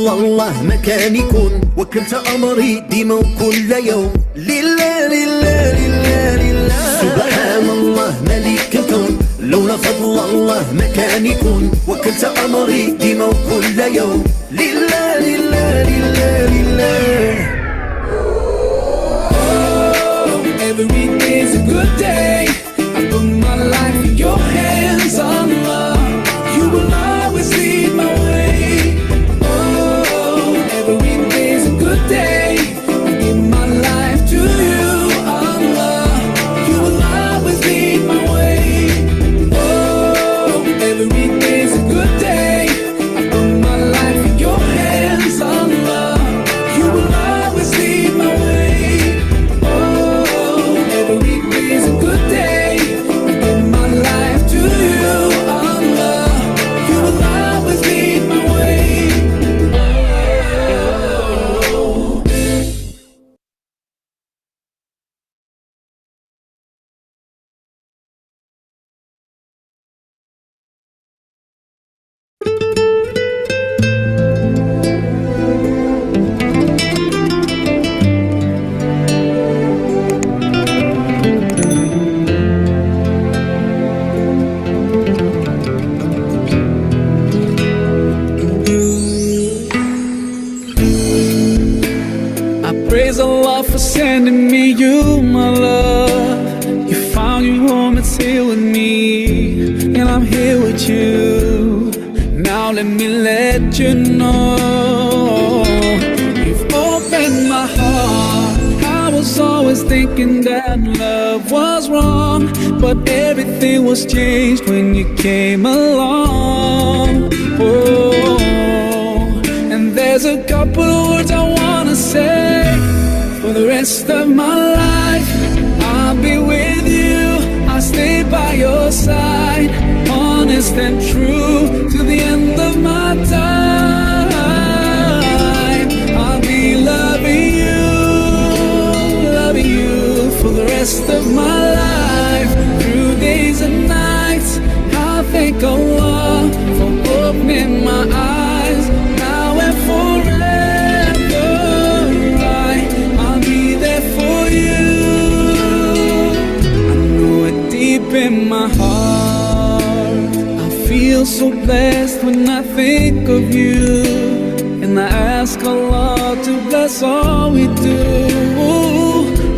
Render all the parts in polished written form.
الله مكان يكون وكلت أمري ديما وكل يوم لله لله لله لله سبحان الله ملك الكون لولا فضل الله مكان يكون وكلت أمري ديما وكل يوم لله لله لله لله. Every day's a good day. I put my life in your hands, Allah. You will always lead my way. Oh, every day's a good day. I give my life to you, Allah. You will always lead my way. Oh, every day's a good day. I put my life in your hands, Allah. You will always lead my way. Every day's a good day. I give my life to you, Allah. You will always lead my way. Praise Allah for sending me you, my love. You found your home, it's here with me, and I'm here with you. Now let me let you know, you've opened my heart. I was always thinking that love was wrong, but everything was changed when you came along. Oh, and there's a couple of words I wanna say. For the rest of my life, I'll be with you. I'll stay by your side, honest and true to the end of my time. I'll be loving you for the rest of my life. Through days and nights, I'll thank Allah for opening my eyes. Now and forever, in my heart, I feel so blessed when I think of you, and I ask Allah to bless all we do.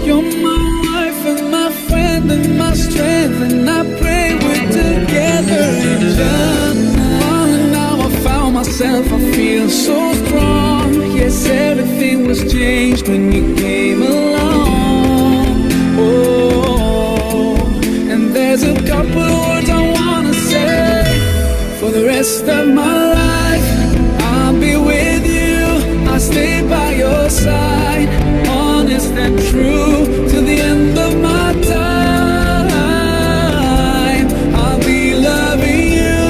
You're my wife and my friend and my strength, and I pray we're together in Jannah. Oh, now I found myself, I feel so strong. Yes, everything was changed when you came along. Oh, there's a couple of words I wanna say. For the rest of my life, I'll be with you. I'll stay by your side, honest and true to the end of my time. I'll be loving you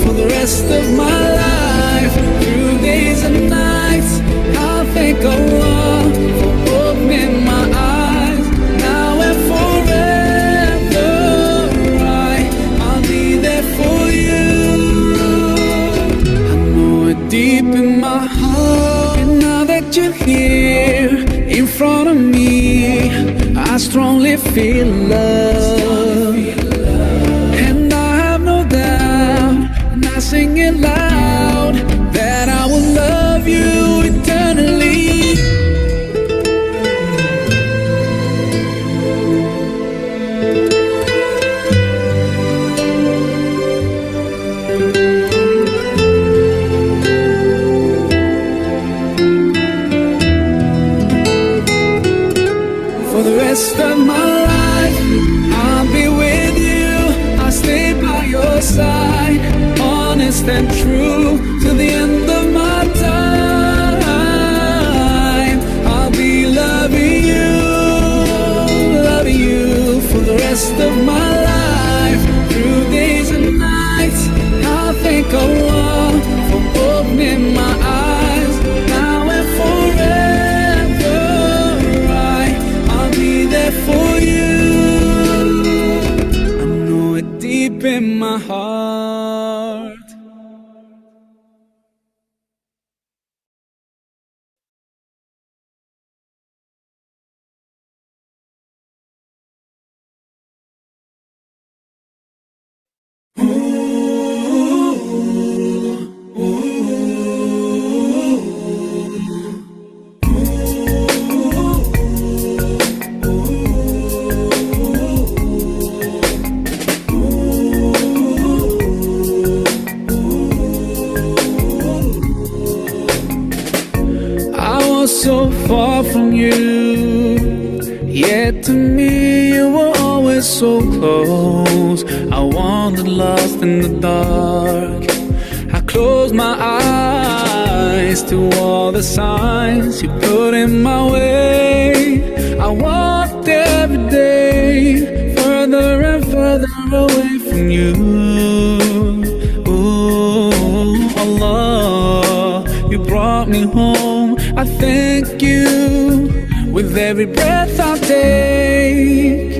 for the rest of my life. Through days and nights, I'll thank Allah for opening my eyes. Now and forever, I'll be there for you. I know it deep in my heart. And now that you're here in front of me, I strongly feel love. And I have no doubt, and I sing it loud, that I will love you eternally. For the rest of my life, I'll be with you. I'll stay by your side, honest and true so far from you. Yet to me you were always so close. I wandered lost in the dark. I closed my eyes to all the signs you put in my way. I walked every day further and further away from you. Ooh, Allah, you brought me home. I thank you with every breath I take.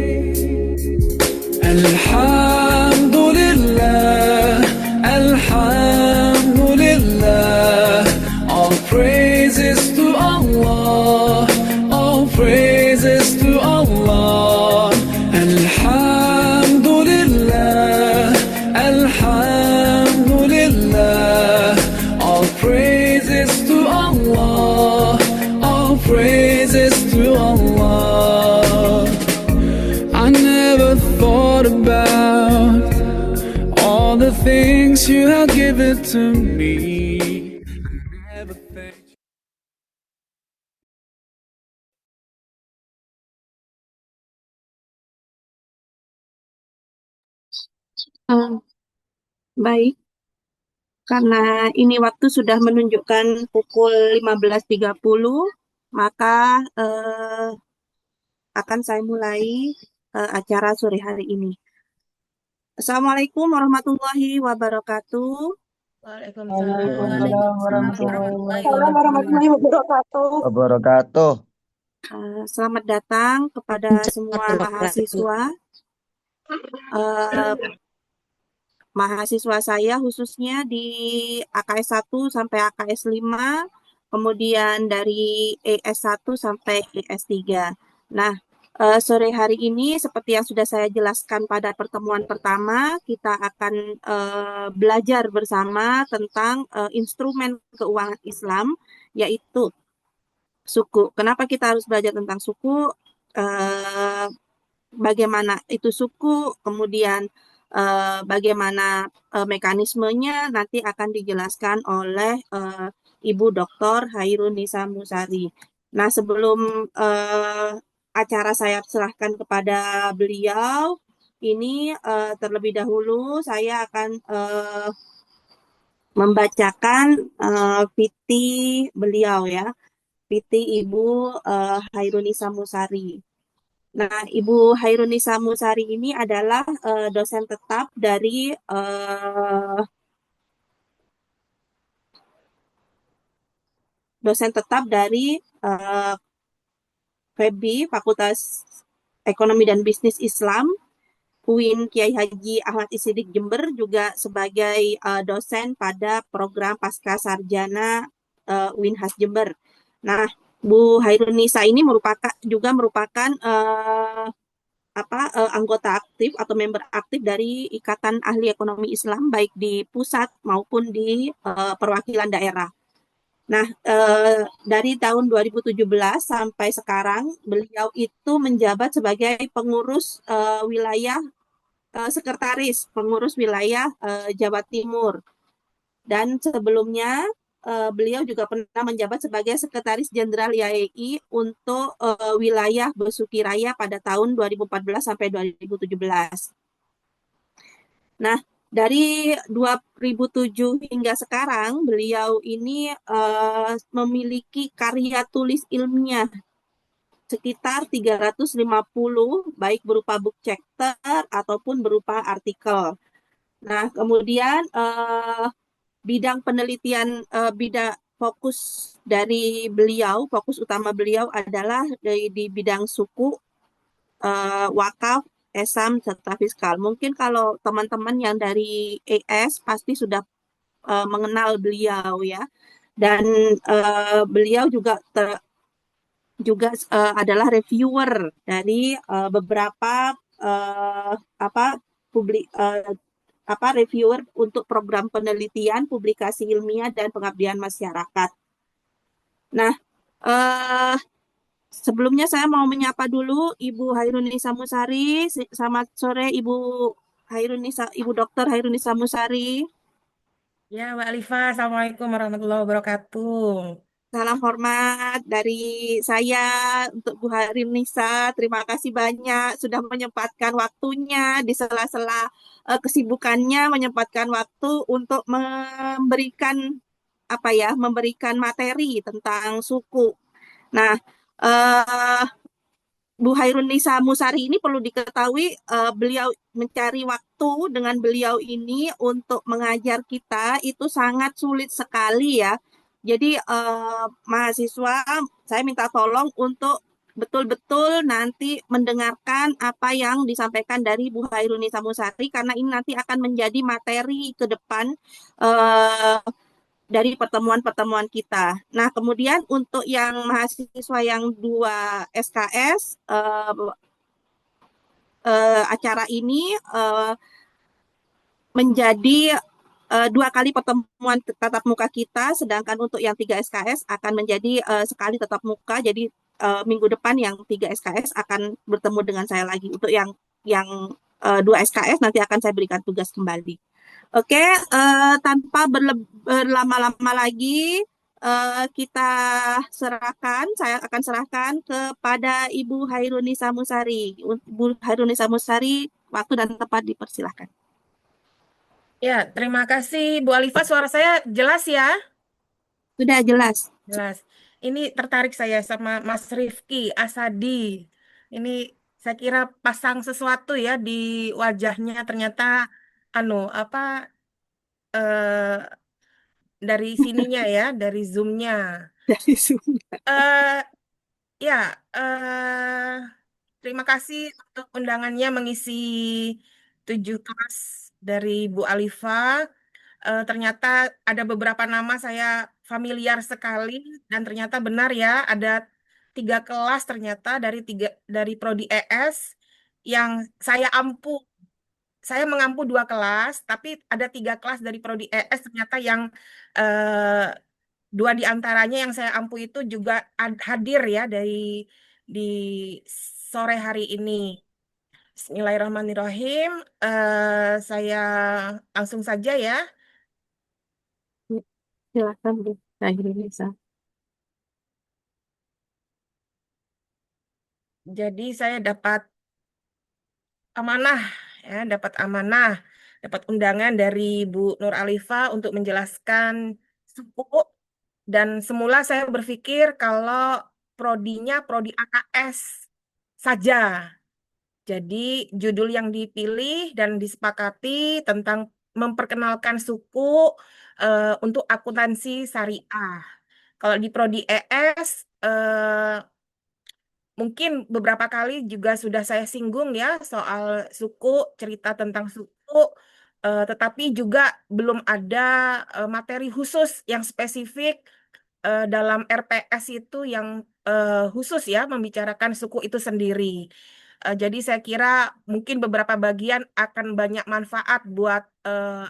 Alhamdulillah, Alhamdulillah. All praises to Allah, all praises to Allah. Alhamdulillah, Alhamdulillah. All praises to Allah, all praises to Allah. I never thought about all the things you have given to me. I never thanked you. Eh, Baik, karena ini waktu sudah menunjukkan pukul 15.30, maka akan saya mulai acara sore hari ini. Assalamualaikum warahmatullahi wabarakatuh. Waalaikumsalam warahmatullahi warahmatullahi wabarakatuh. Selamat datang kepada semua mahasiswa. Mahasiswa saya khususnya di AKS 1 sampai AKS 5, kemudian dari ES 1 sampai ES 3. Nah, sore hari ini seperti yang sudah saya jelaskan pada pertemuan pertama, kita akan belajar bersama tentang instrumen keuangan Islam, yaitu suku. Kenapa kita harus belajar tentang suku? Bagaimana itu suku, kemudian bagaimana mekanismenya nanti akan dijelaskan oleh Ibu Dr. Hairunisa Musari. Nah, sebelum acara saya serahkan kepada beliau, ini terlebih dahulu saya akan membacakan piti beliau ya, piti Ibu Hairunisa Musari. Nah, Ibu Hairunisa Musari ini adalah dosen tetap dari FEBI, Fakultas Ekonomi dan Bisnis Islam, UIN Kiai Haji Ahmad Is-Sidik Jember, juga sebagai dosen pada program Pasca Sarjana UIN Has Jember. Nah, Bu Hairunisa ini juga merupakan anggota aktif atau member aktif dari Ikatan Ahli Ekonomi Islam baik di pusat maupun di perwakilan daerah. Nah, dari tahun 2017 sampai sekarang beliau itu menjabat sebagai pengurus wilayah sekretaris pengurus wilayah Jawa Timur. Dan sebelumnya beliau juga pernah menjabat sebagai Sekretaris Jenderal YAI untuk wilayah Besuki Raya pada tahun 2014 sampai 2017. Nah, dari 2007 hingga sekarang, beliau ini memiliki karya tulis ilmiah sekitar 350, baik berupa book chapter ataupun berupa artikel. Nah, kemudian bidang penelitian, fokus dari beliau, fokus utama beliau adalah di bidang suku, wakaf, esam, serta fiskal. Mungkin kalau teman-teman yang dari ES pasti sudah mengenal beliau ya. Dan beliau juga adalah reviewer dari beberapa reviewer untuk program penelitian, publikasi ilmiah, dan pengabdian masyarakat. Nah, sebelumnya saya mau menyapa dulu Ibu Hairunisa Musari. Selamat sore Ibu Dr. Hairunisa Musari. Ya, Mbak Alifa, Assalamualaikum warahmatullahi wabarakatuh. Salam hormat dari saya untuk Bu Harin Nisa. Terima kasih banyak sudah menyempatkan waktunya di sela-sela kesibukannya, menyempatkan waktu untuk memberikan apa ya, memberikan materi tentang suku. Nah, eh, Bu Hairun Nisa Musari ini perlu diketahui, beliau mencari waktu dengan beliau ini untuk mengajar kita itu sangat sulit sekali ya. Jadi mahasiswa saya minta tolong untuk betul-betul nanti mendengarkan apa yang disampaikan dari Bu Hairun Nisa Musari karena ini nanti akan menjadi materi ke depan eh, dari pertemuan-pertemuan kita. Nah, kemudian untuk yang mahasiswa yang 2 SKS, acara ini menjadi 2 kali pertemuan tatap muka kita, sedangkan untuk yang 3 SKS akan menjadi sekali tatap muka. Jadi minggu depan yang 3 SKS akan bertemu dengan saya lagi. Untuk yang 2 SKS nanti akan saya berikan tugas kembali. Oke, tanpa berlama-lama lagi, kita saya akan serahkan kepada Ibu Hairunisa Musari. Ibu Hairunisa Musari, waktu dan tempat dipersilahkan. Ya, terima kasih Bu Alifa. Suara saya jelas ya? Sudah jelas. Jelas. Ini tertarik saya sama Mas Rifki Asadi. Ini saya kira pasang sesuatu ya di wajahnya. Ternyata anu apa eh, dari sininya ya, dari zoomnya. Dari Zoom. Eh ya, terima kasih untuk undangannya mengisi 7 kelas dari Bu Alifa. Ternyata ada beberapa nama saya familiar sekali dan ternyata benar ya ada 3 kelas ternyata dari Prodi ES yang saya ampu. Saya mengampu 2 kelas, tapi ada 3 kelas dari Prodi ES ternyata yang eh, 2 di antaranya yang saya ampu itu juga hadir ya di sore hari ini. Bismillahirrahmanirrahim. Saya langsung saja ya. Silakan Bu Hairunisa. Jadi saya dapat amanah amanah, dapat undangan dari Bu Nur Alifa untuk menjelaskan suku dan semula saya berpikir kalau prodinya prodi AKS saja. Jadi judul yang dipilih dan disepakati tentang memperkenalkan suku untuk akuntansi syariah. Kalau di prodi ES mungkin beberapa kali juga sudah saya singgung ya soal suku, cerita tentang suku, tetapi juga belum ada materi khusus yang spesifik dalam RPS itu yang khusus ya membicarakan suku itu sendiri. Jadi saya kira mungkin beberapa bagian akan banyak manfaat buat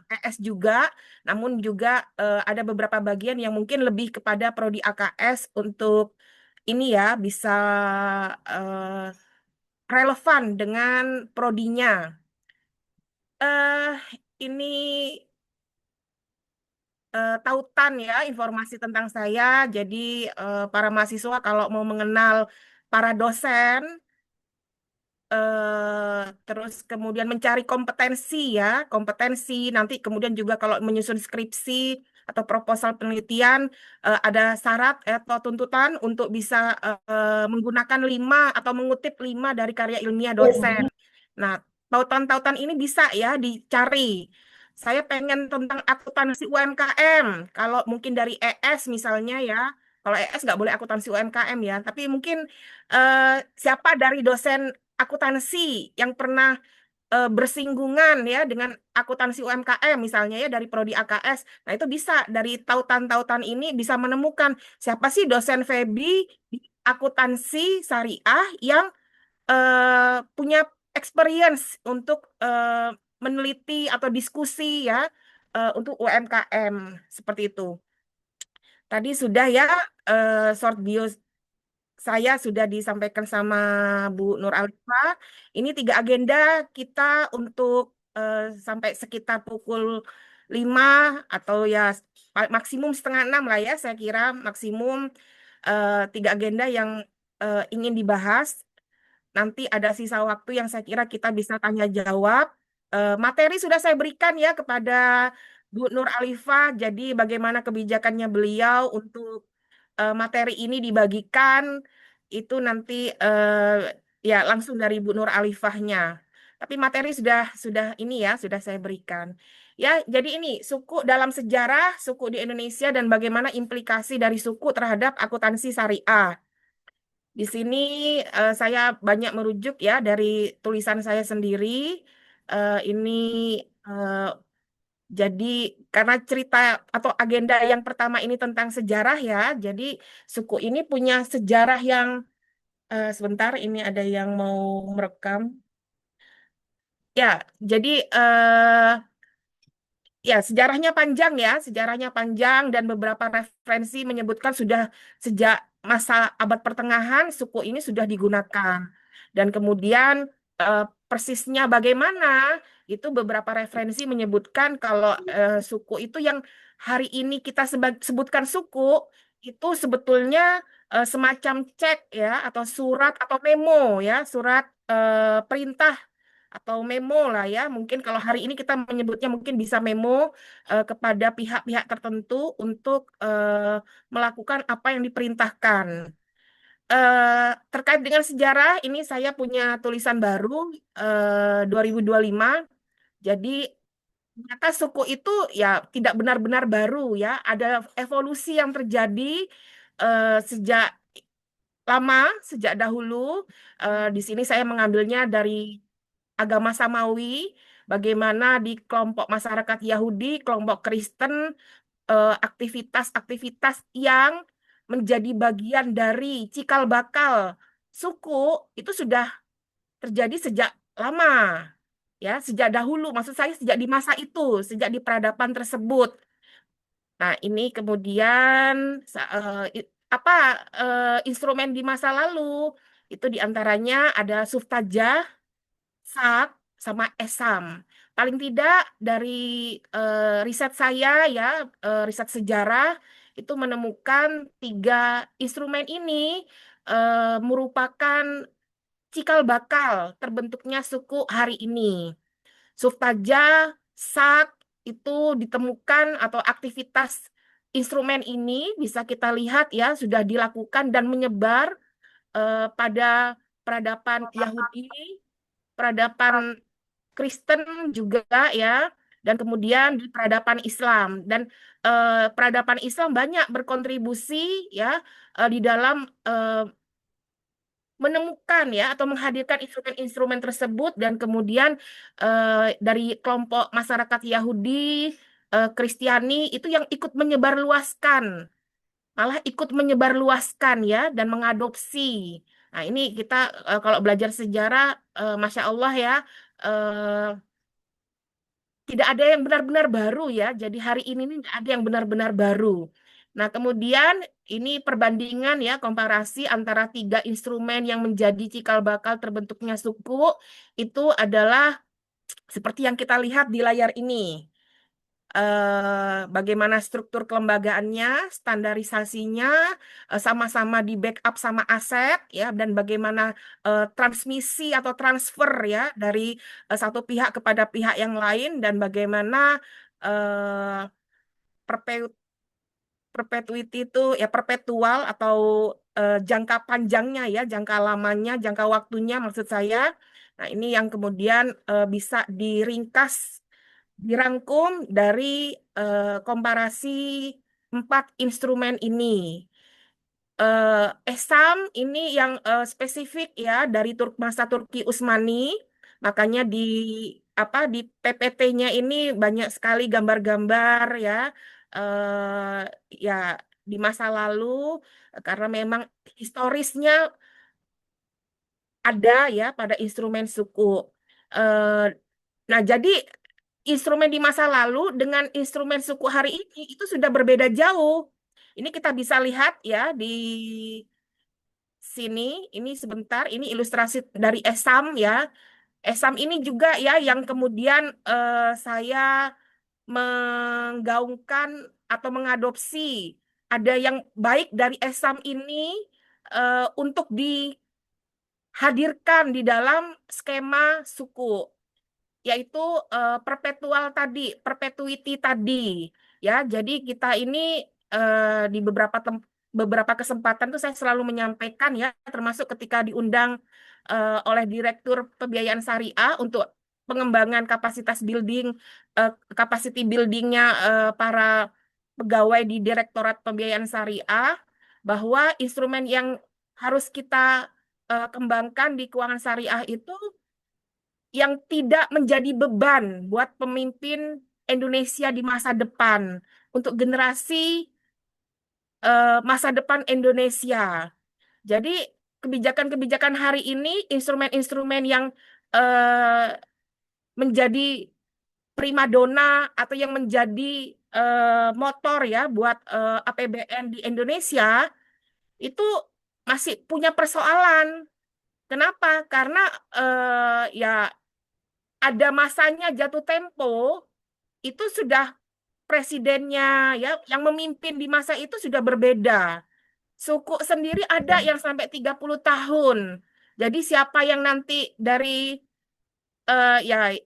ES juga, namun juga ada beberapa bagian yang mungkin lebih kepada prodi AKS untuk ini ya bisa eh, relevan dengan prodinya. eh ini tautan ya informasi tentang saya. Jadi para mahasiswa kalau mau mengenal para dosen, terus kemudian mencari kompetensi ya, kompetensi nanti kemudian juga kalau menyusun skripsi atau proposal penelitian ada syarat atau tuntutan untuk bisa menggunakan 5 atau mengutip 5 dari karya ilmiah dosen. Nah, tautan-tautan ini bisa ya dicari. Saya pengen tentang akuntansi UMKM. Kalau mungkin dari ES misalnya ya, kalau ES nggak boleh akuntansi UMKM ya, tapi mungkin siapa dari dosen akuntansi yang pernah bersinggungan ya dengan akuntansi UMKM misalnya ya dari prodi AKS. Nah, itu bisa dari tautan-tautan ini bisa menemukan siapa sih dosen Febi di akuntansi syariah yang punya experience untuk meneliti atau diskusi ya untuk UMKM seperti itu. Tadi sudah ya short bio saya sudah disampaikan sama Bu Nur Alifa. Ini 3 agenda kita untuk sampai sekitar pukul 5 atau ya maksimum setengah 6 lah ya, saya kira maksimum 3 agenda yang ingin dibahas. Nanti ada sisa waktu yang saya kira kita bisa tanya jawab. Materi sudah saya berikan ya kepada Bu Nur Alifah. Jadi bagaimana kebijakannya beliau untuk materi ini dibagikan itu nanti ya langsung dari Bu Nur Alifahnya. Tapi materi sudah ini ya sudah saya berikan. Ya, jadi ini suku dalam sejarah suku di Indonesia dan bagaimana implikasi dari suku terhadap akuntansi syariah. Di sini saya banyak merujuk ya dari tulisan saya sendiri. Ini eh, jadi karena cerita atau agenda yang pertama ini tentang sejarah ya. Jadi suku ini punya sejarah yang sebentar ini ada yang mau merekam. Ya, jadi ya, sejarahnya panjang dan beberapa referensi menyebutkan sudah sejak masa abad pertengahan suku ini sudah digunakan. Dan kemudian persisnya bagaimana, itu beberapa referensi menyebutkan kalau suku itu yang hari ini kita sebutkan suku, itu sebetulnya semacam cek ya, atau surat atau memo ya, surat perintah atau memo lah ya. Mungkin kalau hari ini kita menyebutnya mungkin bisa memo kepada pihak-pihak tertentu untuk melakukan apa yang diperintahkan. Terkait dengan sejarah, ini saya punya tulisan baru 2025. Jadi ternyata suku itu ya tidak benar-benar baru ya. Ada evolusi yang terjadi sejak lama, sejak dahulu. Di sini saya mengambilnya dari agama Samawi, bagaimana di kelompok masyarakat Yahudi, kelompok Kristen, aktivitas-aktivitas yang menjadi bagian dari cikal bakal suku itu sudah terjadi sejak lama, ya, sejak dahulu. Maksud saya sejak di masa itu, sejak di peradaban tersebut. Nah, ini kemudian apa instrumen di masa lalu itu diantaranya ada suftajah, sak, sama esam. Paling tidak dari riset saya ya, riset sejarah itu menemukan 3 instrumen ini merupakan cikal bakal terbentuknya suku hari ini. Suftaja, sak itu ditemukan atau aktivitas instrumen ini bisa kita lihat ya sudah dilakukan dan menyebar pada peradaban Yahudi, peradaban Kristen juga ya, dan kemudian di peradaban Islam. Dan peradaban Islam banyak berkontribusi ya di dalam menemukan ya atau menghadirkan instrumen-instrumen tersebut dan kemudian dari kelompok masyarakat Yahudi, Kristiani itu yang ikut menyebarluaskan, malah ikut menyebarluaskan ya dan mengadopsi. Nah, ini kita kalau belajar sejarah, Masya Allah ya, eh, tidak ada yang benar-benar baru ya. Jadi hari ini tidak ada yang benar-benar baru. Nah, kemudian ini perbandingan ya, komparasi antara 3 instrumen yang menjadi cikal bakal terbentuknya suku itu adalah seperti yang kita lihat di layar ini. Bagaimana struktur kelembagaannya, standarisasinya, sama-sama di backup sama aset ya, dan bagaimana transmisi atau transfer ya dari satu pihak kepada pihak yang lain dan bagaimana uh, perpetuity itu ya perpetual atau jangka panjangnya ya, jangka lamanya, jangka waktunya maksud saya. Nah, ini yang kemudian bisa diringkas, dirangkum dari komparasi 4 instrumen ini. Esam ini yang spesifik ya dari masa Turki Utsmani, makanya di apa di PPT-nya ini banyak sekali gambar-gambar ya, ya di masa lalu karena memang historisnya ada ya pada instrumen suku. Eh, Nah, jadi instrumen di masa lalu dengan instrumen suku hari ini itu sudah berbeda jauh. Ini kita bisa lihat ya di sini. Ini sebentar, ini ilustrasi dari Esam ya. Esam ini juga ya yang kemudian saya menggaungkan atau mengadopsi ada yang baik dari ESAM ini untuk dihadirkan di dalam skema suku, yaitu perpetuity tadi, ya. Jadi kita ini di beberapa kesempatan tuh saya selalu menyampaikan, ya, termasuk ketika diundang oleh Direktur Pembiayaan Syariah untuk pengembangan capacity buildingnya para pegawai di Direktorat Pembiayaan Syariah, bahwa instrumen yang harus kita kembangkan di keuangan syariah itu yang tidak menjadi beban buat pemimpin Indonesia di masa depan, untuk generasi masa depan Indonesia. Jadi kebijakan-kebijakan hari ini, instrumen-instrumen yang menjadi primadona atau yang menjadi motor, ya, buat APBN di Indonesia itu masih punya persoalan. Kenapa? Karena ya ada masanya jatuh tempo, itu sudah presidennya, ya, yang memimpin di masa itu sudah berbeda. Suku sendiri ada yang sampai 30 tahun. Jadi siapa yang nanti dari ya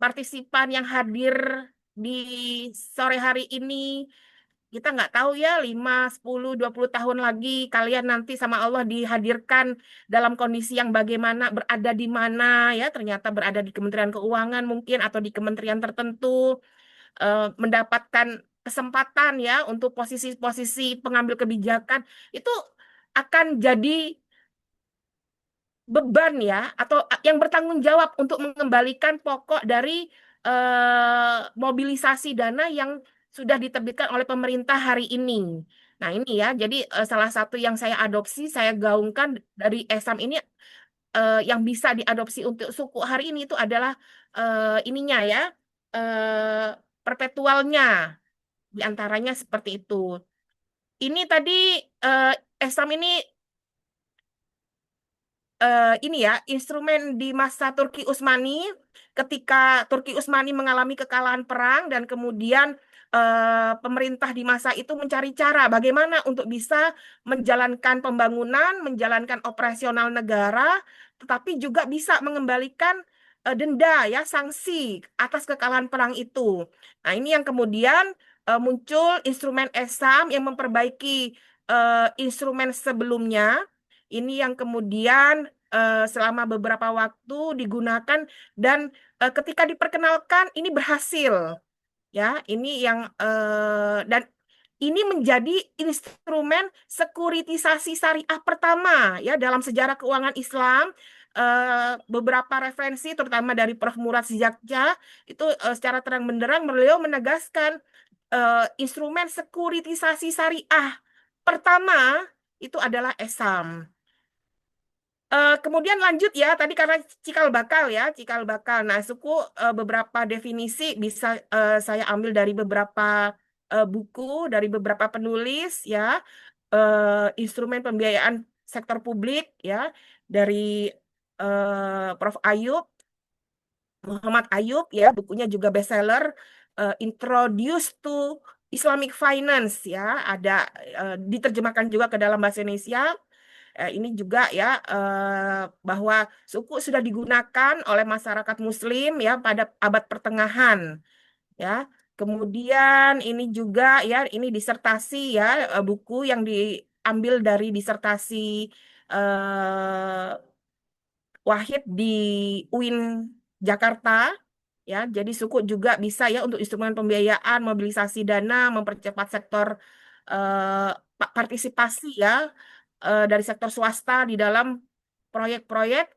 partisipan yang hadir di sore hari ini, kita nggak tahu, ya, 5, 10, 20 tahun lagi kalian nanti sama Allah dihadirkan dalam kondisi yang bagaimana, berada di mana, ya, ternyata berada di Kementerian Keuangan mungkin atau di kementerian tertentu, mendapatkan kesempatan, ya, untuk posisi-posisi pengambil kebijakan, itu akan jadi beban, ya, atau yang bertanggung jawab untuk mengembalikan pokok dari mobilisasi dana yang sudah diterbitkan oleh pemerintah hari ini. Nah, ini, ya, jadi salah satu yang saya adopsi, saya gaungkan dari ESAM ini, yang bisa diadopsi untuk suku hari ini itu adalah ininya, ya, perpetualnya, diantaranya seperti itu. Ini tadi ESAM ini, ya, instrumen di masa Turki Utsmani, ketika Turki Utsmani mengalami kekalahan perang dan kemudian pemerintah di masa itu mencari cara bagaimana untuk bisa menjalankan pembangunan, menjalankan operasional negara, tetapi juga bisa mengembalikan denda, ya, sanksi atas kekalahan perang itu. Nah, ini yang kemudian muncul instrumen ESAM yang memperbaiki instrumen sebelumnya. Ini yang kemudian selama beberapa waktu digunakan dan ketika diperkenalkan ini berhasil, ya. Ini yang dan ini menjadi instrumen sekuritisasi syariah pertama, ya, dalam sejarah keuangan Islam. Beberapa referensi terutama dari Prof. Murad Sijakja itu secara terang benderang beliau menegaskan instrumen sekuritisasi syariah pertama itu adalah ESAM. Kemudian lanjut, ya, tadi karena cikal bakal, ya, cikal bakal. Nah, suku beberapa definisi bisa saya ambil dari beberapa buku, dari beberapa penulis, ya, instrumen pembiayaan sektor publik, ya, dari Prof. Muhammad Ayub, ya, bukunya juga bestseller, Introduce to Islamic Finance, ya, ada diterjemahkan juga ke dalam bahasa Indonesia. Ini juga, ya, bahwa suku sudah digunakan oleh masyarakat Muslim, ya, pada abad pertengahan, ya. Kemudian ini juga, ya, ini disertasi, ya, buku yang diambil dari disertasi Wahid di UIN Jakarta, ya. Jadi suku juga bisa, ya, untuk instrumen pembiayaan, mobilisasi dana, mempercepat sektor partisipasi, ya, dari sektor swasta di dalam proyek-proyek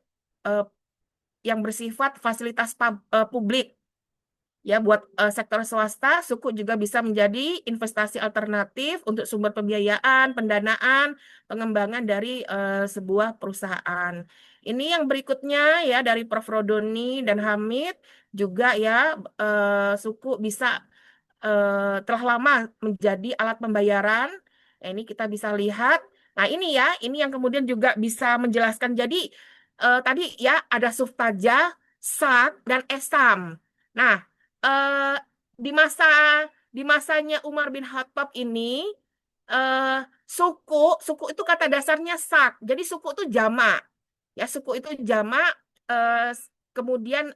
yang bersifat fasilitas publik, ya. Buat sektor swasta, suku juga bisa menjadi investasi alternatif untuk sumber pembiayaan, pendanaan, pengembangan dari sebuah perusahaan. Ini yang berikutnya, ya, dari Prof. Rodoni dan Hamid juga, ya, suku bisa telah lama menjadi alat pembayaran. Nah, ini kita bisa lihat. Nah, ini, ya, ini yang kemudian juga bisa menjelaskan. Jadi tadi, ya, ada Suftaja, SAK, dan ESAM. Nah, di masanya Umar bin Khattab ini suku itu kata dasarnya sak. Jadi suku itu jamak. Ya, suku itu jamak, kemudian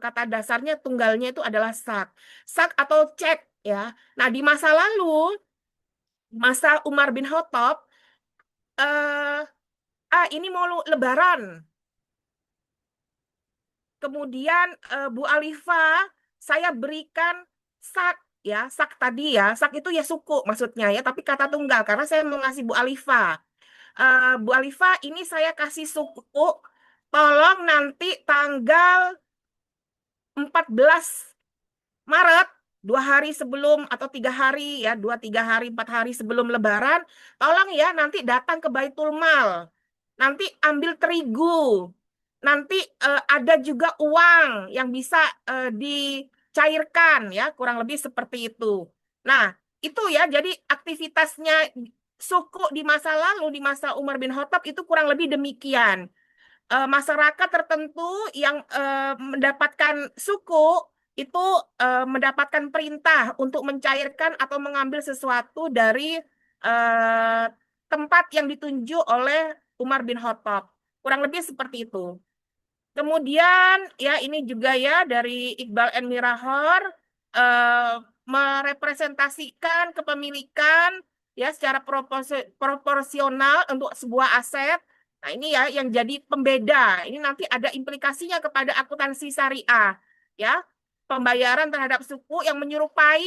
kata dasarnya tunggalnya itu adalah sak. Sak atau cek ya. Nah, di masa lalu, masa Umar bin Khattab, ini mau lebaran. Kemudian Bu Alifa, saya berikan sak ya, sak tadi ya, sak itu ya suku maksudnya ya, tapi kata tunggal karena saya mau ngasih Bu Alifa. Bu Alifa, ini saya kasih suku, tolong nanti tanggal 14 Maret, 2 hari sebelum atau 3 hari ya, 2, 3 hari, 4 hari sebelum Lebaran, tolong ya nanti datang ke Baitul Mal, nanti ambil terigu, nanti ada juga uang yang bisa dicairkan ya, kurang lebih seperti itu. Nah, itu ya, jadi aktivitasnya suku di masa lalu, di masa Umar bin Khattab itu kurang lebih demikian. Masyarakat tertentu yang mendapatkan suku itu mendapatkan perintah untuk mencairkan atau mengambil sesuatu dari tempat yang ditunjuk oleh Umar bin Khattab. Kurang lebih seperti itu. Kemudian ya ini juga ya dari Iqbal and Mirahor merepresentasikan kepemilikan ya secara proporsional untuk sebuah aset. Nah, ini ya yang jadi pembeda. Ini nanti ada implikasinya kepada akuntansi syariah ya. Pembayaran terhadap suku yang menyerupai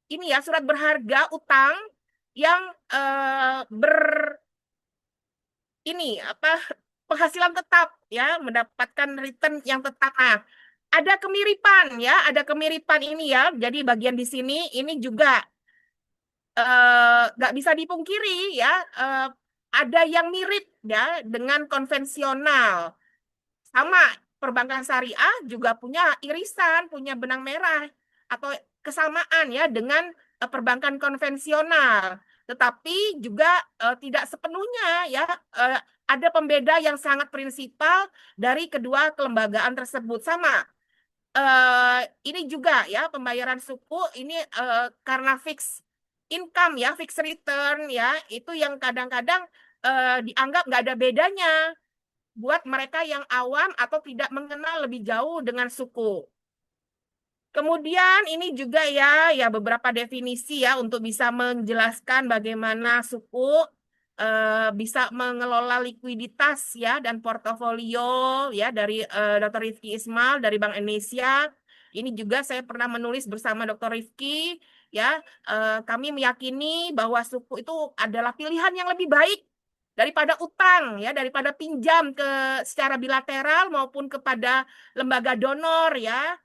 ini ya surat berharga utang yang ini apa penghasilan tetap ya, mendapatkan return yang tetap. Nah, ada kemiripan ya, ada kemiripan ini ya. Jadi bagian di sini ini juga nggak bisa dipungkiri ya, ada yang mirip ya dengan konvensional. Sama perbankan syariah juga punya irisan, punya benang merah atau kesamaan ya dengan perbankan konvensional. Tetapi juga tidak sepenuhnya ya, ada pembeda yang sangat prinsipal dari kedua kelembagaan tersebut. Sama ini juga ya pembayaran suku ini karena fixed income ya, fixed return ya, itu yang kadang-kadang dianggap nggak ada bedanya buat mereka yang awam atau tidak mengenal lebih jauh dengan suku. Kemudian ini juga ya beberapa definisi ya untuk bisa menjelaskan bagaimana suku bisa mengelola likuiditas ya dan portofolio ya dari Dr. Rifki Ismail dari Bank Indonesia. Ini juga saya pernah menulis bersama Dr. Rifki ya. Kami meyakini bahwa suku itu adalah pilihan yang lebih baik daripada utang ya, daripada pinjam secara bilateral maupun kepada lembaga donor ya.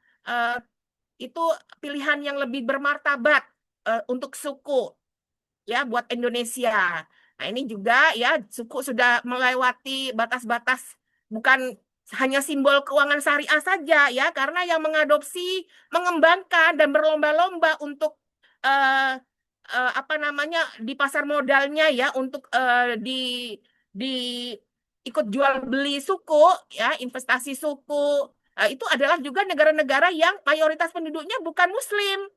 Itu pilihan yang lebih bermartabat untuk suku ya buat Indonesia. Nah, ini juga ya suku sudah melewati batas-batas, bukan hanya simbol keuangan syariah saja ya, karena yang mengadopsi, mengembangkan dan berlomba-lomba untuk apa namanya di pasar modalnya ya, untuk di ikut jual beli suku ya, investasi suku. Itu adalah juga negara-negara yang mayoritas penduduknya bukan Muslim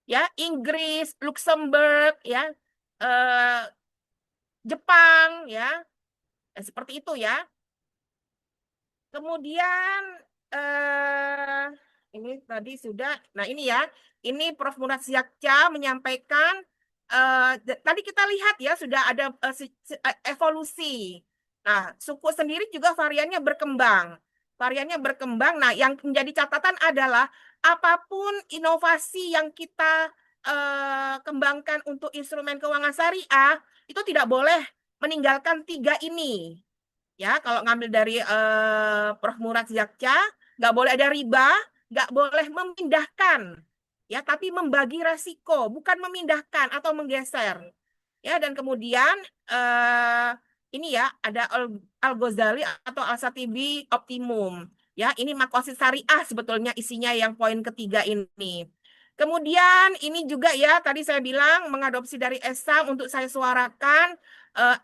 ya, Inggris, Luxembourg ya, Jepang ya, seperti itu ya. Kemudian ini tadi sudah, nah ini ya, ini Prof. Murad Syakca menyampaikan tadi kita lihat ya sudah ada evolusi. Nah, suku sendiri juga variannya berkembang. Variannya berkembang. Nah, yang menjadi catatan adalah apapun inovasi yang kita kembangkan untuk instrumen keuangan syariah, itu tidak boleh meninggalkan 3 ini. Ya, kalau ngambil dari Prof. Murad Syakca, nggak boleh ada riba, nggak boleh memindahkan. Ya, tapi membagi resiko, bukan memindahkan atau menggeser. Ya, dan kemudian ini ya ada Al-Ghazali atau Al-Shatibi optimum. Ya, ini makosid syariah sebetulnya isinya yang poin ketiga ini. Kemudian ini juga ya tadi saya bilang mengadopsi dari Esam untuk saya suarakan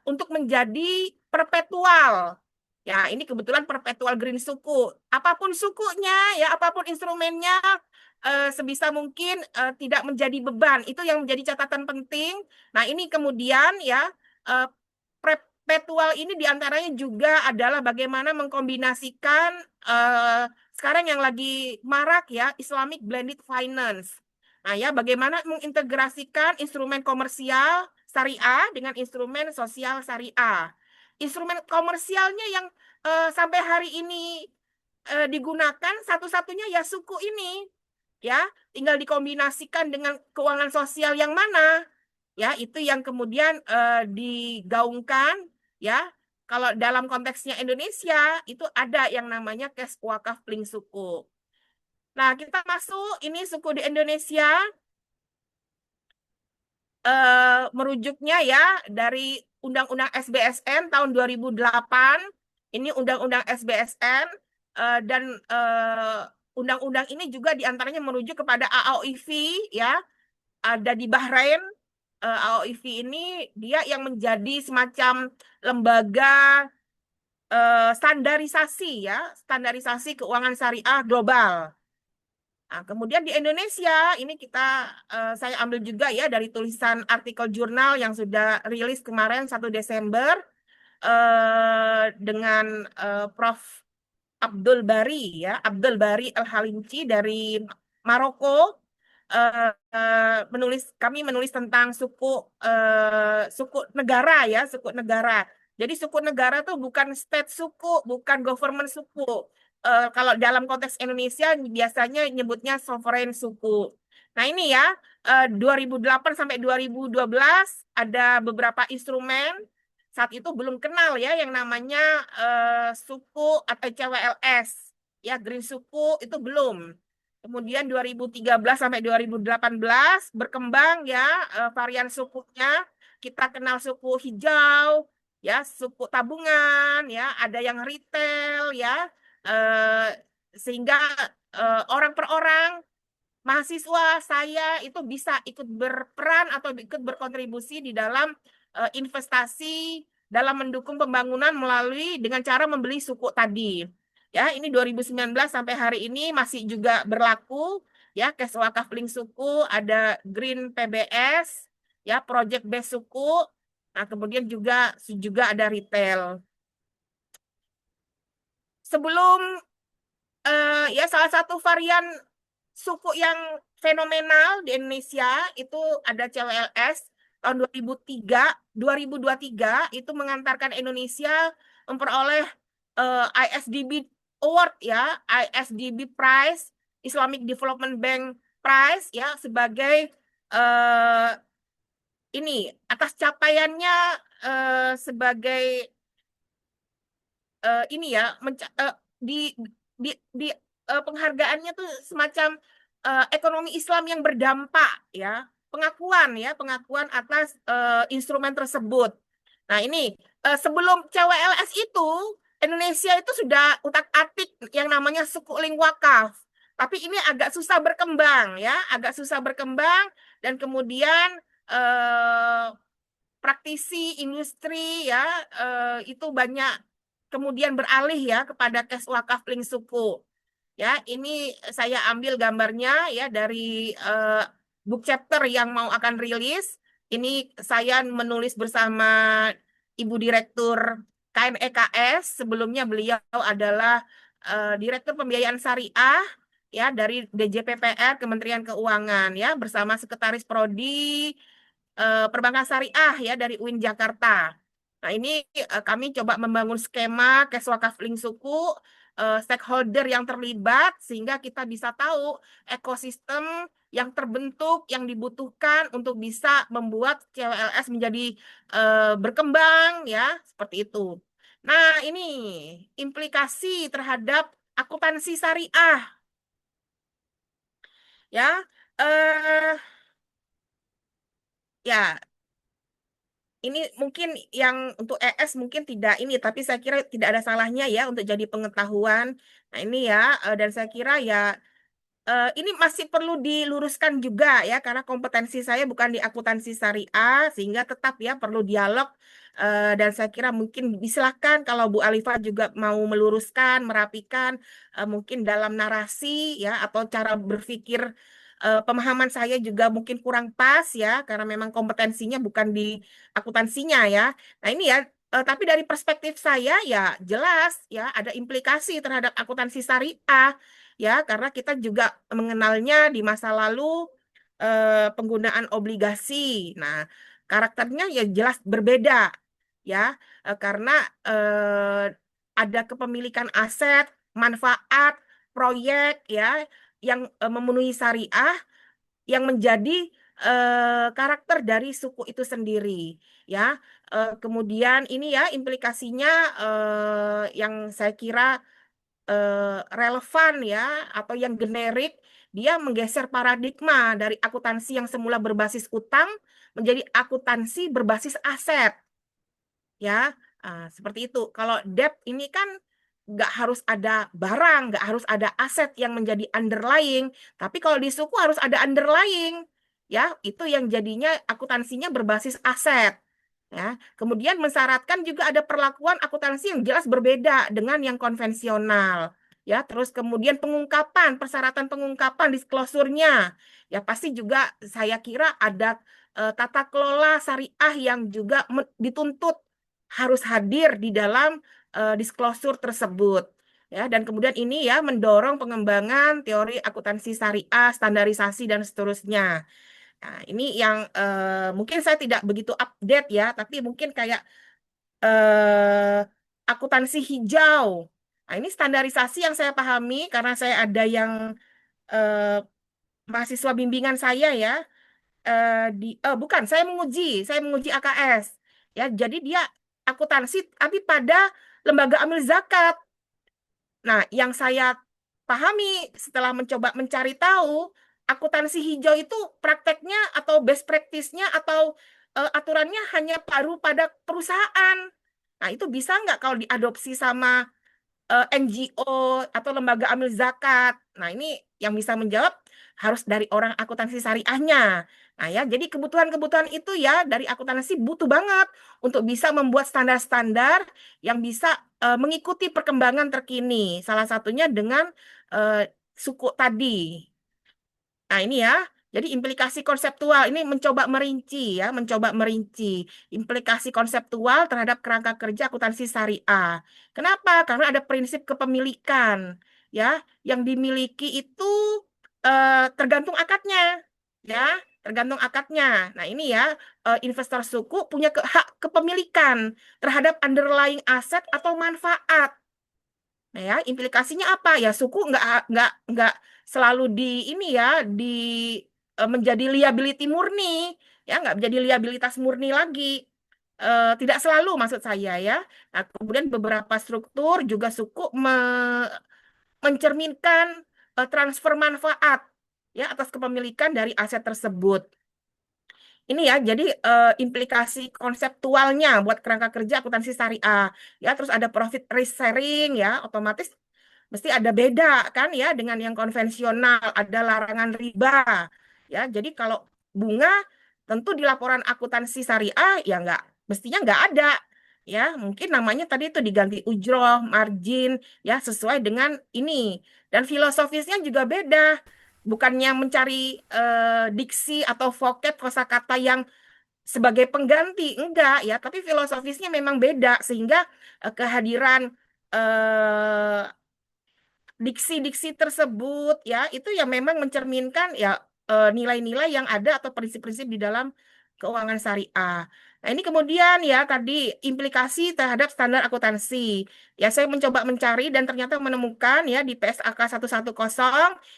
untuk menjadi perpetual Ya, ini kebetulan perpetual green suku. Apapun sukunya, ya, apapun instrumennya, sebisa mungkin tidak menjadi beban. Itu yang menjadi catatan penting. Nah, ini kemudian ya, perpetual ini diantaranya juga adalah bagaimana mengkombinasikan sekarang yang lagi marak ya, Islamic Blended Finance. Nah, ya, bagaimana mengintegrasikan instrumen komersial syariah dengan instrumen sosial syariah. Instrumen komersialnya yang sampai hari ini digunakan satu-satunya ya suku ini, ya, tinggal dikombinasikan dengan keuangan sosial yang mana, ya, itu yang kemudian digaungkan, ya. Kalau dalam konteksnya Indonesia itu ada yang namanya cash wakaf link suku. Nah, kita masuk ini suku di Indonesia. Merujuknya ya dari Undang-Undang SBSN tahun 2008, ini Undang-Undang SBSN dan undang-undang ini juga diantaranya merujuk kepada AOIV ya, ada di Bahrain. AOIV ini dia yang menjadi semacam lembaga standarisasi ya, standarisasi keuangan syariah global. Nah, kemudian di Indonesia ini saya ambil juga ya dari tulisan artikel jurnal yang sudah rilis kemarin 1 Desember dengan Prof. Abdul Bari ya, Abdul Bari Al-Halimci dari Maroko. Kami menulis tentang suku negara ya, suku negara. Jadi suku negara tuh bukan state suku, bukan government suku. Kalau dalam konteks Indonesia biasanya nyebutnya sovereign suku. Nah, ini ya 2008 sampai 2012 ada beberapa instrumen. Saat itu belum kenal ya yang namanya suku atau CWLS. Ya, green suku itu belum. Kemudian 2013 sampai 2018 berkembang ya varian sukunya. Kita kenal suku hijau, ya, suku tabungan, ya, ada yang retail, ya, sehingga orang per orang, mahasiswa saya itu bisa ikut berperan atau ikut berkontribusi di dalam investasi dalam mendukung pembangunan melalui dengan cara membeli suku tadi. Ya, ini 2019 sampai hari ini masih juga berlaku ya, cash wakaf link suku, ada green PBS, ya, project based suku. Nah, kemudian juga ada retail. Sebelum ya salah satu varian suku yang fenomenal di Indonesia itu ada CWLS tahun 2023 itu mengantarkan Indonesia memperoleh ISDB Award ya, ISDB Prize, Islamic Development Bank Prize ya, sebagai ini atas capaiannya sebagai ini ya di penghargaannya tuh semacam ekonomi Islam yang berdampak ya, pengakuan atas instrumen tersebut. Nah, ini sebelum CWLS itu Indonesia itu sudah utak-atik yang namanya suku link wakaf. Tapi ini agak susah berkembang ya, dan kemudian praktisi industri ya itu banyak kemudian beralih ya kepada cash wakaf link suku. Ya, ini saya ambil gambarnya ya dari book chapter yang mau akan rilis. Ini saya menulis bersama Ibu Direktur KNEKS. Sebelumnya beliau adalah Direktur Pembiayaan Syariah ya dari DJPPR Kementerian Keuangan ya, bersama Sekretaris Prodi Perbankan Syariah ya dari UIN Jakarta. Nah, ini kami coba membangun skema cash wakaf link suku, stakeholder yang terlibat sehingga kita bisa tahu ekosistem yang terbentuk yang dibutuhkan untuk bisa membuat CWLS menjadi berkembang ya, seperti itu. Nah, ini implikasi terhadap akuntansi syariah. Ya, ya, ini mungkin yang untuk ES mungkin tidak ini, tapi saya kira tidak ada salahnya ya untuk jadi pengetahuan. Nah, ini ya, dan saya kira ya ini masih perlu diluruskan juga ya, karena kompetensi saya bukan di akuntansi syariah, sehingga tetap ya perlu dialog. Dan saya kira mungkin silakan kalau Bu Alifa juga mau meluruskan, merapikan, mungkin dalam narasi ya, atau cara berpikir, pemahaman saya juga mungkin kurang pas ya, karena memang kompetensinya bukan di akuntansinya ya. Nah ini ya, tapi dari perspektif saya ya jelas ya ada implikasi terhadap akuntansi syariah ya, karena kita juga mengenalnya di masa lalu, penggunaan obligasi. Nah, karakternya ya jelas berbeda ya, karena ada kepemilikan aset, manfaat, proyek ya yang memenuhi syariah yang menjadi karakter dari suku itu sendiri ya. Kemudian ini ya implikasinya, yang saya kira relevan ya, atau yang generik, dia menggeser paradigma dari akuntansi yang semula berbasis utang menjadi akuntansi berbasis aset ya. Seperti itu. Kalau debt ini kan nggak harus ada barang, nggak harus ada aset yang menjadi underlying, tapi kalau di suku harus ada underlying ya, itu yang jadinya akuntansinya berbasis aset ya. Kemudian mensyaratkan juga ada perlakuan akuntansi yang jelas berbeda dengan yang konvensional ya. Terus kemudian pengungkapan, persyaratan pengungkapan disclosure-nya ya, pasti juga saya kira ada tata kelola syariah yang juga dituntut harus hadir di dalam disclosure tersebut ya. Dan kemudian ini ya mendorong pengembangan teori akuntansi syariah, standarisasi dan seterusnya. Nah, ini yang mungkin saya tidak begitu update ya, tapi mungkin kayak akuntansi hijau. Nah, ini standarisasi yang saya pahami karena saya ada yang eh, mahasiswa bimbingan saya ya, bukan, saya menguji AKS ya. Jadi dia akuntansi tapi pada lembaga amil zakat. Nah, yang saya pahami setelah mencoba mencari tahu, akuntansi hijau itu prakteknya atau best practice-nya atau aturannya hanya baru pada perusahaan. Nah, itu bisa nggak kalau diadopsi sama NGO atau lembaga amil zakat? Nah, ini yang bisa menjawab harus dari orang akuntansi syariahnya. Nah, ya, jadi kebutuhan-kebutuhan itu ya dari akuntansi butuh banget untuk bisa membuat standar-standar yang bisa mengikuti perkembangan terkini. Salah satunya dengan suku tadi. Nah, ini ya. Jadi implikasi konseptual ini mencoba merinci ya, mencoba merinci implikasi konseptual terhadap kerangka kerja akuntansi syariah. Kenapa? Karena ada prinsip kepemilikan ya, yang dimiliki itu tergantung akadnya ya, tergantung akadnya. Nah, ini ya, investor suku punya hak kepemilikan terhadap underlying aset atau manfaat. Nah ya, implikasinya apa? Ya suku nggak selalu di ini ya, di menjadi liability murni, ya nggak menjadi liabilitas murni lagi. Tidak selalu maksud saya ya. Nah, kemudian beberapa struktur juga suku mencerminkan transfer manfaat ya atas kepemilikan dari aset tersebut. Ini ya, jadi implikasi konseptualnya buat kerangka kerja akuntansi syariah. Ya, terus ada profit risk sharing ya, otomatis mesti ada beda kan ya dengan yang konvensional, ada larangan riba. Ya, jadi kalau bunga tentu di laporan akuntansi syariah ya mestinya nggak ada. Ya, mungkin namanya tadi itu diganti ujroh, margin ya sesuai dengan ini. Dan filosofisnya juga beda. Bukannya mencari diksi atau vocab kosakata yang sebagai pengganti, enggak ya, tapi filosofisnya memang beda sehingga kehadiran eh, diksi-diksi tersebut ya itu yang memang mencerminkan ya nilai-nilai yang ada atau prinsip-prinsip di dalam keuangan syariah. Nah, ini kemudian ya tadi implikasi terhadap standar akuntansi. Ya, saya mencoba mencari dan ternyata menemukan ya di PSAK 110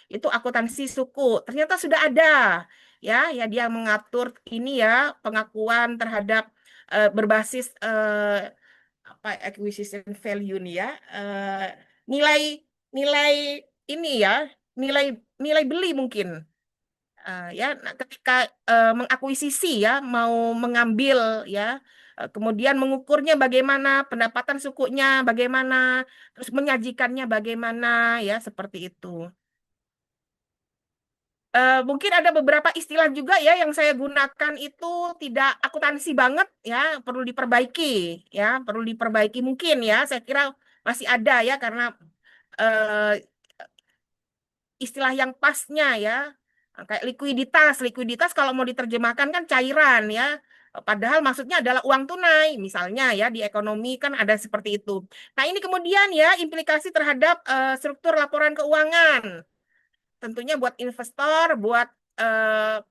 itu akuntansi suku. Ternyata sudah ada. Ya dia mengatur ini ya pengakuan terhadap berbasis apa acquisition value nih ya. Nilai nilai ini ya, nilai nilai beli mungkin. Ya, nah, ketika mengakuisisi ya, mau mengambil ya, kemudian mengukurnya bagaimana, pendapatan sukunya bagaimana, terus menyajikannya bagaimana ya, seperti itu. Mungkin ada beberapa istilah juga ya yang saya gunakan itu tidak akuntansi banget ya, perlu diperbaiki ya, perlu diperbaiki mungkin ya. Saya kira masih ada ya karena eh, istilah yang pasnya ya. Kayak likuiditas, likuiditas kalau mau diterjemahkan kan cairan ya. Padahal maksudnya adalah uang tunai, misalnya ya di ekonomi kan ada seperti itu. Nah ini kemudian ya implikasi terhadap struktur laporan keuangan. Tentunya buat investor, buat eh,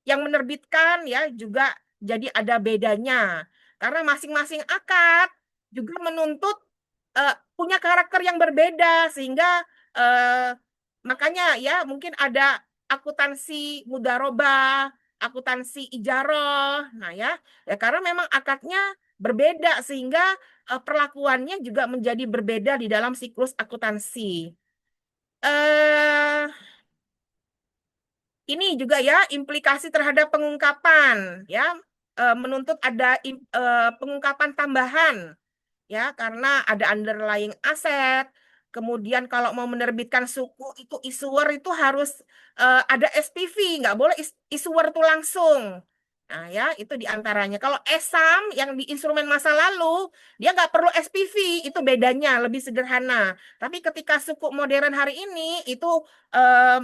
yang menerbitkan ya juga jadi ada bedanya. Karena masing-masing akad juga menuntut punya karakter yang berbeda sehingga eh, makanya ya mungkin ada akuntansi mudharabah, akuntansi ijaroh. Nah ya, ya karena memang akadnya berbeda sehingga perlakuannya juga menjadi berbeda di dalam siklus akuntansi. Eh ini juga ya implikasi terhadap pengungkapan ya, menuntut ada pengungkapan tambahan ya karena ada underlying aset. Kemudian kalau mau menerbitkan suku itu issuer itu harus ada SPV, nggak boleh issuer itu langsung. Nah ya itu diantaranya. Kalau ESAM yang di instrumen masa lalu dia nggak perlu SPV, itu bedanya lebih sederhana. Tapi ketika suku modern hari ini itu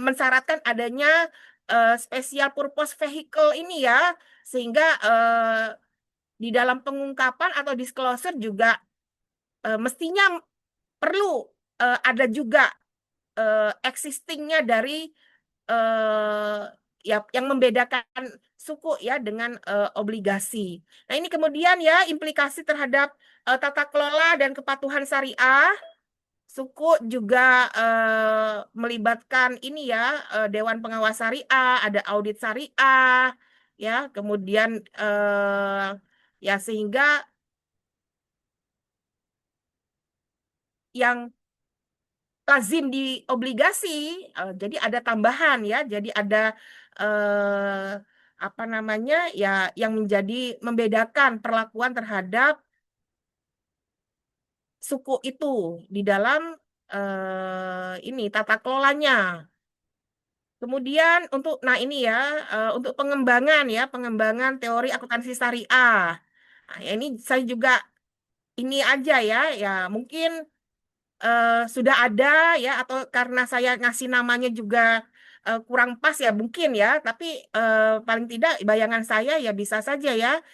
mensyaratkan adanya special purpose vehicle ini ya, sehingga di dalam pengungkapan atau disclosure juga mestinya perlu ada juga existingnya dari eh, ya yang membedakan suku ya dengan obligasi. Nah ini kemudian ya implikasi terhadap tata kelola dan kepatuhan syariah. Suku juga melibatkan ini ya Dewan Pengawas Syariah, ada audit syariah, ya kemudian ya sehingga yang lazim di obligasi, jadi ada tambahan ya, jadi ada apa namanya ya yang menjadi membedakan perlakuan terhadap suku itu di dalam ini tata kelolanya. Kemudian untuk nah ini ya untuk pengembangan ya pengembangan teori akuntansi syariah. Nah, ya ini saya juga ini aja ya ya mungkin sudah ada ya atau karena saya ngasih namanya juga kurang pas ya mungkin ya tapi paling tidak bayangan saya ya bisa saja ya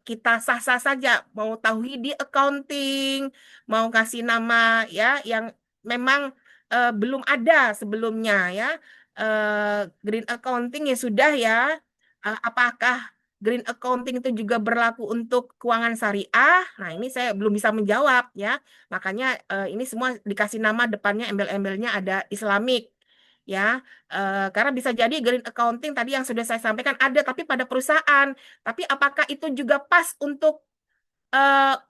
kita sah-sah saja mau tauhidi accounting mau kasih nama ya yang memang belum ada sebelumnya ya. Green accounting ya sudah ya. Apakah green accounting itu juga berlaku untuk keuangan syariah? Nah, ini saya belum bisa menjawab ya. Makanya ini semua dikasih nama depannya embel-embelnya ada Islamic ya. Karena bisa jadi green accounting tadi yang sudah saya sampaikan ada tapi pada perusahaan. Tapi apakah itu juga pas untuk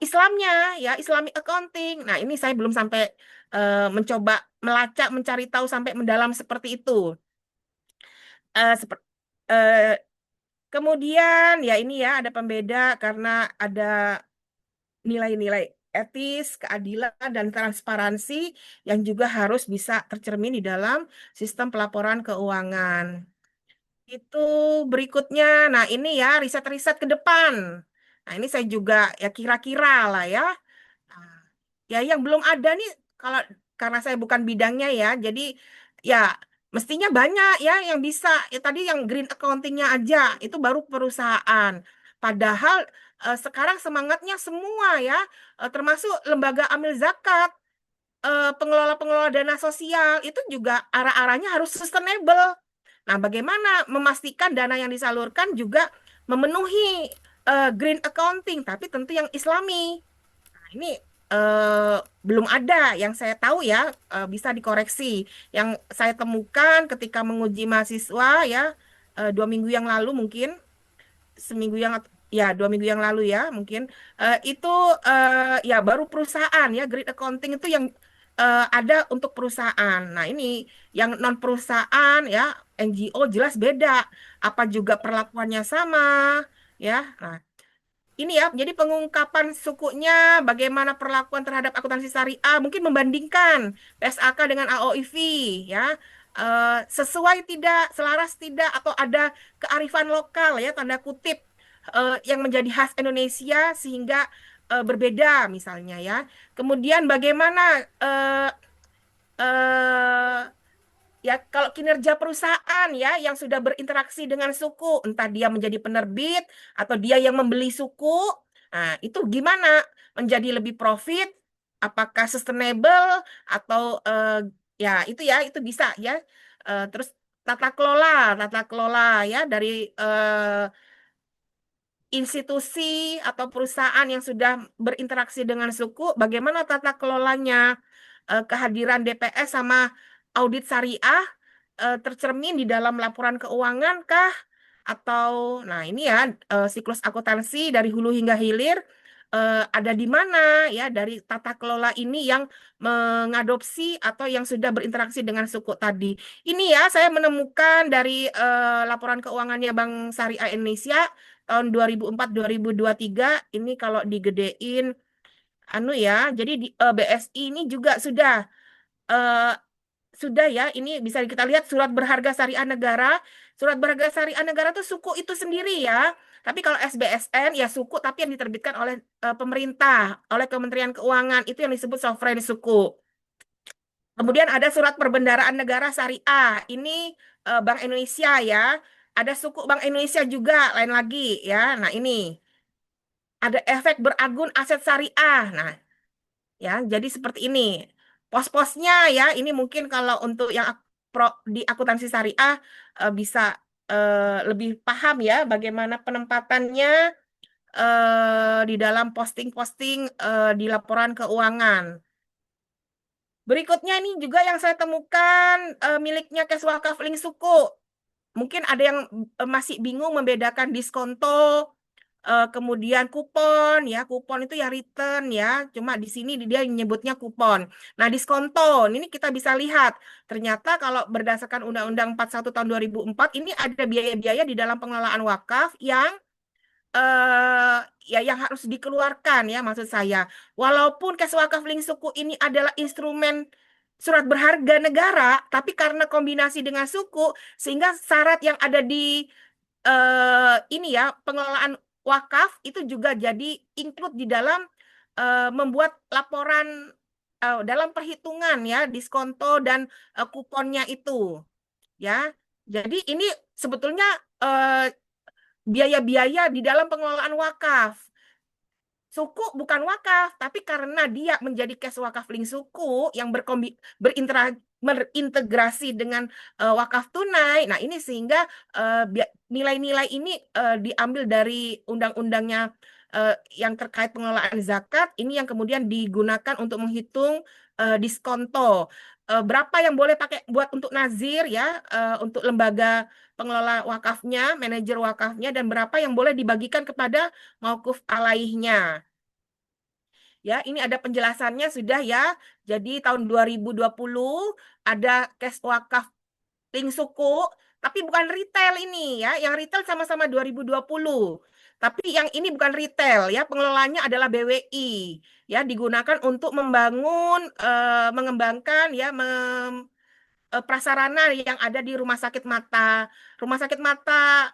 Islamnya ya, Islamic accounting? Nah, ini saya belum sampai mencoba melacak, mencari tahu sampai mendalam seperti itu. Eh, seper- eh, Kemudian ya ini ya ada pembeda karena ada nilai-nilai etis, keadilan, dan transparansi yang juga harus bisa tercermin di dalam sistem pelaporan keuangan. Itu berikutnya, nah ini ya riset-riset ke depan. Nah ini saya juga ya kira-kira lah ya. Nah, ya yang belum ada nih kalau karena saya bukan bidangnya ya, jadi ya mestinya banyak ya yang bisa. Ya tadi yang green accountingnya aja itu baru perusahaan. Padahal sekarang semangatnya semua ya, termasuk lembaga amil zakat, pengelola-pengelola dana sosial itu juga arah-arahnya harus sustainable. Nah, bagaimana memastikan dana yang disalurkan juga memenuhi green accounting, tapi tentu yang Islami. Nah, ini belum ada yang saya tahu ya, bisa dikoreksi. Yang saya temukan ketika menguji mahasiswa ya, 2 minggu yang lalu mungkin, seminggu yang ya 2 minggu yang lalu ya mungkin itu ya baru perusahaan ya green accounting itu yang ada untuk perusahaan. Nah ini yang non perusahaan ya NGO jelas beda. Apa juga perlakuannya sama ya. Nah ini ya, jadi pengungkapan sukunya, bagaimana perlakuan terhadap akuntansi syariah, mungkin membandingkan PSAK dengan AOIV, ya. sesuai tidak, selaras tidak, atau ada kearifan lokal ya tanda kutip yang menjadi khas Indonesia sehingga berbeda misalnya ya. Kemudian bagaimana eh, ya kalau kinerja perusahaan ya yang sudah berinteraksi dengan suku, entah dia menjadi penerbit atau dia yang membeli suku, nah itu gimana menjadi lebih profit, apakah sustainable atau ya itu bisa ya. Terus tata kelola ya dari institusi atau perusahaan yang sudah berinteraksi dengan suku, bagaimana tata kelolanya, kehadiran DPS sama audit syariah tercermin di dalam laporan keuangan kah? Atau, nah ini ya siklus akuntansi dari hulu hingga hilir ada di mana ya dari tata kelola ini yang mengadopsi atau yang sudah berinteraksi dengan suku tadi. Ini ya saya menemukan dari laporan keuangannya Bank Syariah Indonesia tahun 2004-2023 ini kalau digedein anu ya, jadi di BSI ini juga eh, sudah ya, ini bisa kita lihat surat berharga syariah negara. Surat berharga syariah negara itu suku itu sendiri ya. Tapi kalau SBSN ya suku tapi yang diterbitkan oleh pemerintah, oleh Kementerian Keuangan, itu yang disebut sovereign suku. Kemudian ada surat perbendaharaan negara syariah. Ini Bank Indonesia ya. Ada suku Bank Indonesia juga, lain lagi ya. Nah, ini ada efek beragun aset syariah. Nah, ya, jadi seperti ini. Pos-posnya ya, ini mungkin kalau untuk yang di akuntansi syariah bisa lebih paham ya bagaimana penempatannya di dalam posting-posting di laporan keuangan. Berikutnya ini juga yang saya temukan miliknya Kes Wakaf Link Suku. Mungkin ada yang masih bingung membedakan diskonto kemudian kupon ya, kupon itu ya return ya, cuma di sini dia menyebutnya kupon. Nah, diskonto ini kita bisa lihat ternyata kalau berdasarkan Undang-Undang 41 tahun 2004 ini ada biaya-biaya di dalam pengelolaan wakaf yang ya yang harus dikeluarkan ya maksud saya. Walaupun Kes Wakaf Link Suku ini adalah instrumen surat berharga negara, tapi karena kombinasi dengan suku sehingga syarat yang ada di ini ya pengelolaan wakaf itu juga jadi include di dalam membuat laporan dalam perhitungan ya diskonto dan kuponnya itu ya. Jadi ini sebetulnya biaya-biaya di dalam pengelolaan wakaf. Suku bukan wakaf, tapi karena dia menjadi Kes Wakaf Link Suku yang berintegrasi dengan wakaf tunai. Nah, ini sehingga nilai-nilai ini diambil dari undang-undangnya yang terkait pengelolaan zakat, ini yang kemudian digunakan untuk menghitung diskonto. Berapa yang boleh pakai buat untuk nazir ya, untuk lembaga pengelola wakafnya, manajer wakafnya, dan berapa yang boleh dibagikan kepada mauquf alaihnya. Ya, ini ada penjelasannya sudah ya. Jadi tahun 2020 ada Kes Wakaf Link Suku, tapi bukan retail ini ya. Yang retail sama-sama 2020. Tapi yang ini bukan retail ya, pengelolanya adalah BWI. Ya, digunakan untuk membangun, mengembangkan ya, prasarana yang ada di rumah sakit mata. Rumah sakit mata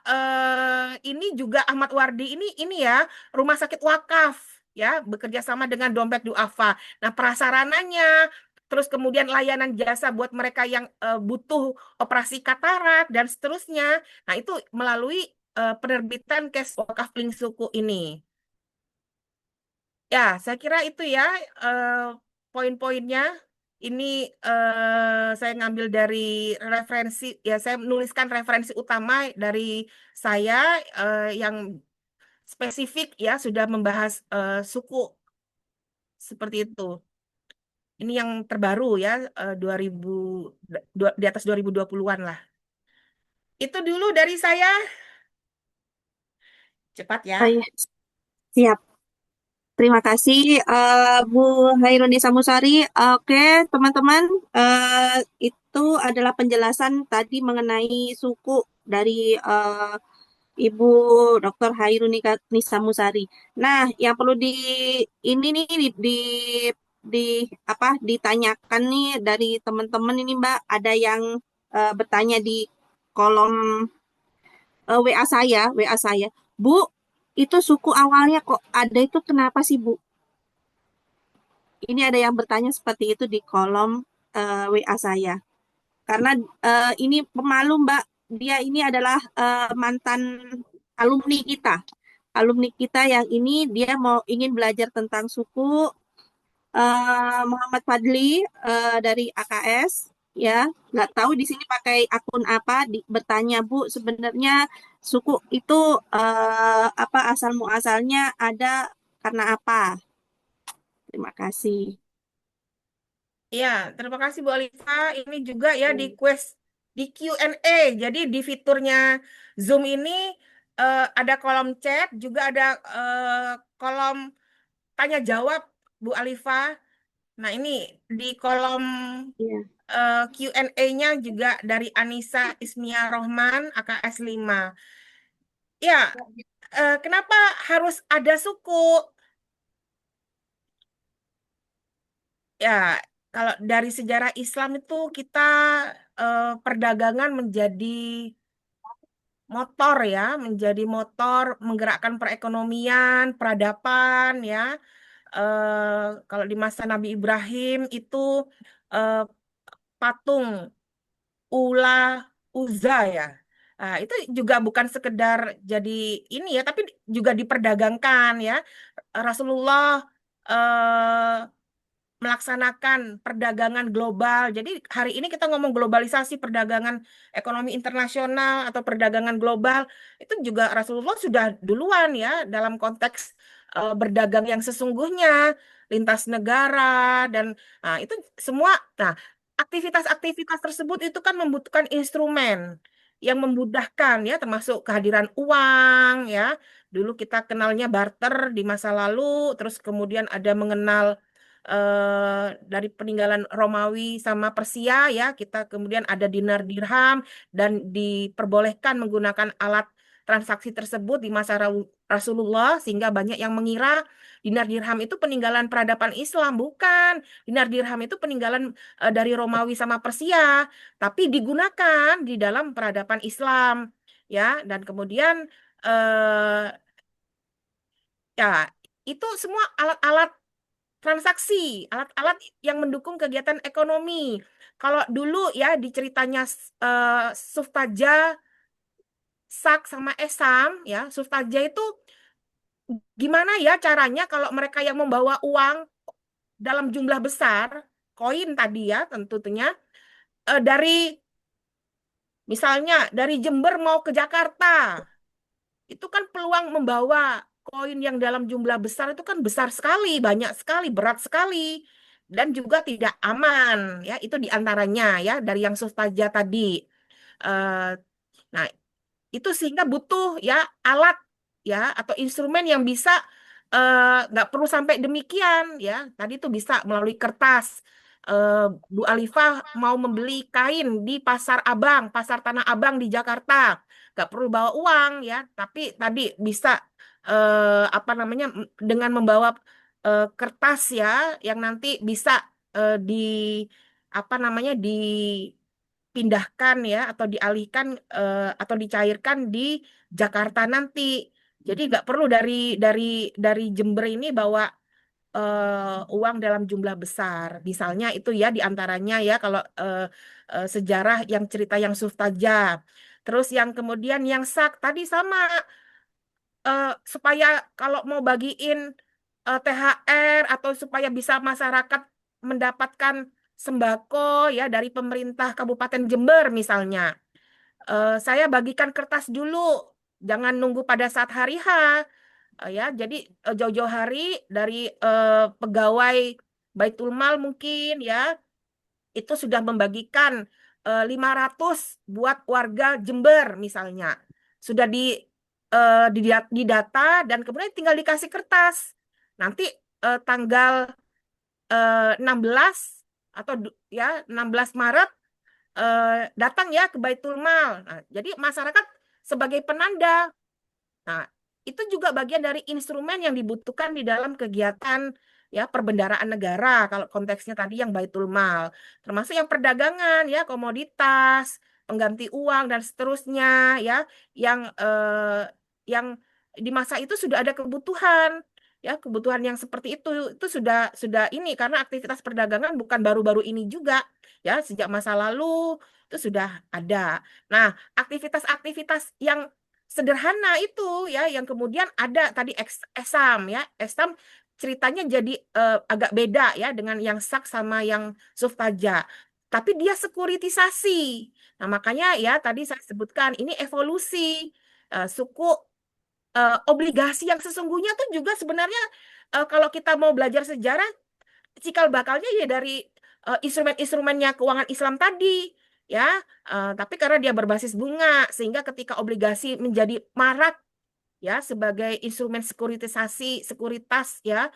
ini juga Ahmad Wardi ini ya rumah sakit wakaf ya bekerja sama dengan Dompet Duafa. Nah prasarananya terus kemudian layanan jasa buat mereka yang butuh operasi katarak dan seterusnya. Nah itu melalui penerbitan Kes Wakaf Link Suku ini. Ya saya kira itu ya poin-poinnya. Ini saya ngambil dari referensi, ya saya menuliskan referensi utama dari saya yang spesifik ya sudah membahas suku seperti itu. Ini yang terbaru ya 2000 di atas 2020-an lah. Itu dulu dari saya. Cepat ya. Oh, iya. Siap. Terima kasih Bu Hairunisa Musari. Oke, teman-teman, itu adalah penjelasan tadi mengenai suku dari Ibu Dr. Hairunisa Musari. Nah, yang perlu ini nih di apa ditanyakan nih dari teman-teman ini Mbak, ada yang bertanya di kolom WA saya, Bu, itu suku awalnya kok ada itu kenapa sih Bu? Ini ada yang bertanya seperti itu di kolom WA saya. Karena ini pemalu Mbak, dia ini adalah mantan alumni kita. Alumni kita yang ini dia ingin belajar tentang suku Muhammad Fadli dari AKS ya, nggak tahu di sini pakai akun apa, bertanya Bu sebenarnya suku itu apa asal muasalnya ada karena apa? Terima kasih. Ya, terima kasih Bu Alifa. Ini juga ya di di Q&A. Jadi di fiturnya Zoom ini ada kolom chat, juga ada kolom tanya jawab Bu Alifa. Nah, ini di kolom Iya. Q&A-nya juga dari Anissa Ismia Rohman, AKS 5. Ya, kenapa harus ada suku? Ya, kalau dari sejarah Islam itu kita perdagangan menjadi motor ya, menjadi motor menggerakkan perekonomian, peradaban ya. Kalau di masa Nabi Ibrahim itu eh, patung Ula Uzza ya. Nah, itu juga bukan sekedar jadi ini ya, tapi juga diperdagangkan ya. Rasulullah eh, melaksanakan perdagangan global. Jadi hari ini kita ngomong globalisasi perdagangan ekonomi internasional atau perdagangan global itu juga Rasulullah sudah duluan ya dalam konteks berdagang yang sesungguhnya lintas negara dan nah, itu semua. Nah, aktivitas-aktivitas tersebut itu kan membutuhkan instrumen yang memudahkan ya termasuk kehadiran uang ya. Dulu kita kenalnya barter di masa lalu, terus kemudian ada mengenal dari peninggalan Romawi sama Persia ya kita kemudian ada dinar dirham dan diperbolehkan menggunakan alat transaksi tersebut di masa Rasulullah sehingga banyak yang mengira dinar dirham itu peninggalan peradaban Islam. Bukan, dinar dirham itu peninggalan dari Romawi sama Persia tapi digunakan di dalam peradaban Islam ya. Dan kemudian eh, ya itu semua alat-alat transaksi, alat-alat yang mendukung kegiatan ekonomi. Kalau dulu ya di ceritanya Suftaja, Sak sama Esam ya, Suftaja itu gimana ya caranya kalau mereka yang membawa uang dalam jumlah besar, koin tadi ya tentunya dari misalnya dari Jember mau ke Jakarta, itu kan peluang membawa koin yang dalam jumlah besar itu kan besar sekali, banyak sekali, berat sekali, dan juga tidak aman. Ya, itu diantaranya ya dari yang Sustaja tadi. Eh, nah, itu sehingga butuh ya alat ya atau instrumen yang bisa nggak perlu sampai demikian ya. Tadi itu bisa melalui kertas. Eh, Bu Alifah mau membeli kain di Pasar Abang, Pasar Tanah Abang di Jakarta, nggak perlu bawa uang ya, tapi tadi bisa apa namanya dengan membawa kertas ya yang nanti bisa di apa namanya dipindahkan ya atau dialihkan atau dicairkan di Jakarta nanti. Jadi nggak perlu dari Jember ini bawa uang dalam jumlah besar. Misalnya itu ya diantaranya ya kalau sejarah yang cerita yang Suftaja. Terus yang kemudian yang sak tadi sama supaya kalau mau bagiin THR atau supaya bisa masyarakat mendapatkan sembako ya dari pemerintah Kabupaten Jember misalnya. Saya bagikan kertas dulu, jangan nunggu pada saat hari H. Ya, jadi jauh-jauh hari dari pegawai Baitul Mal mungkin ya itu sudah membagikan 500 buat warga Jember misalnya. Sudah didata dan kemudian tinggal dikasih kertas. Nanti tanggal 16 atau ya 16 Maret datang ya ke Baitul Mal. Nah, jadi masyarakat sebagai penanda. Nah, itu juga bagian dari instrumen yang dibutuhkan di dalam kegiatan ya perbendaharaan negara kalau konteksnya tadi yang baitul mal, termasuk yang perdagangan ya komoditas, pengganti uang dan seterusnya ya yang di masa itu sudah ada kebutuhan ya kebutuhan yang seperti itu sudah ini karena aktivitas perdagangan bukan baru-baru ini juga ya sejak masa lalu itu sudah ada. Nah, aktivitas-aktivitas yang sederhana itu ya yang kemudian ada tadi esam ya esam ceritanya jadi agak beda ya dengan yang sak sama yang suftaja. Tapi dia sekuritisasi. Nah, makanya ya tadi saya sebutkan ini evolusi suku obligasi yang sesungguhnya tuh juga sebenarnya kalau kita mau belajar sejarah cikal bakalnya ya dari instrumen-instrumennya keuangan Islam tadi ya. Tapi karena dia berbasis bunga sehingga ketika obligasi menjadi marak ya sebagai instrumen sekuritas ya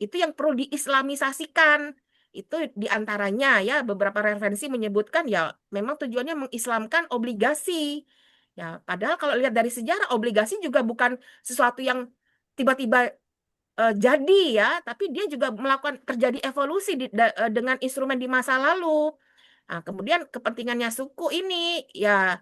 itu yang perlu diislamisasikan itu diantaranya ya beberapa referensi menyebutkan ya memang tujuannya mengislamkan obligasi ya padahal kalau lihat dari sejarah obligasi juga bukan sesuatu yang tiba-tiba jadi ya tapi dia juga melakukan terjadi evolusi dengan instrumen di masa lalu. Nah, kemudian kepentingannya suku ini ya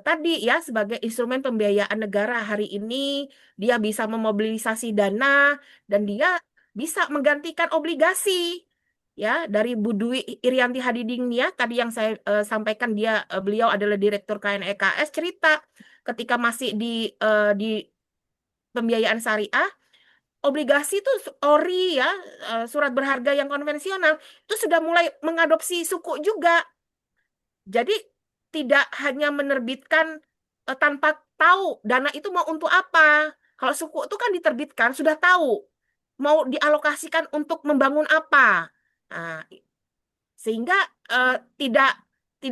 tadi ya sebagai instrumen pembiayaan negara hari ini dia bisa memobilisasi dana dan dia bisa menggantikan obligasi ya dari Bu Dwi Irianti Hadidingnia tadi yang saya sampaikan beliau adalah direktur KNEKS cerita ketika masih di pembiayaan syariah obligasi itu ori ya surat berharga yang konvensional itu sudah mulai mengadopsi suku juga. Jadi tidak hanya menerbitkan tanpa tahu dana itu mau untuk apa. Kalau suku itu kan diterbitkan sudah tahu mau dialokasikan untuk membangun apa. Nah, sehingga tidak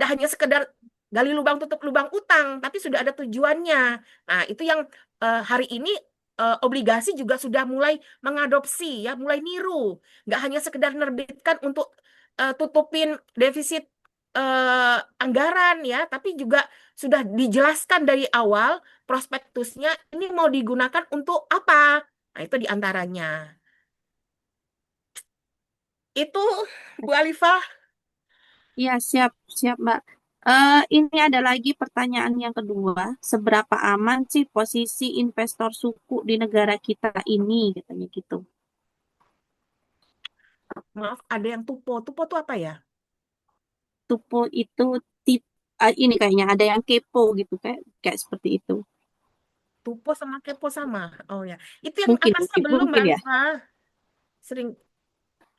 hanya sekedar gali lubang tutup lubang utang, tapi sudah ada tujuannya. Nah, itu yang hari ini obligasi juga sudah mulai mengadopsi ya, mulai niru. Nggak hanya sekedar menerbitkan untuk tutupin defisit anggaran ya, tapi juga sudah dijelaskan dari awal prospektusnya ini mau digunakan untuk apa. Nah, itu diantaranya. Itu Bu Alifah. Ya, siap, siap, Mbak. Ini ada lagi pertanyaan yang kedua. Seberapa aman sih posisi investor suku di negara kita ini, katanya gitu. Maaf, ada yang tupo. Tupo itu apa ya? Tupo itu ini kayaknya ada yang kepo gitu, kayak seperti itu. Tupo sama kepo sama. Oh ya, itu yang Mungkin, atasnya belum Mbak mungkin ya. Alifah. Sering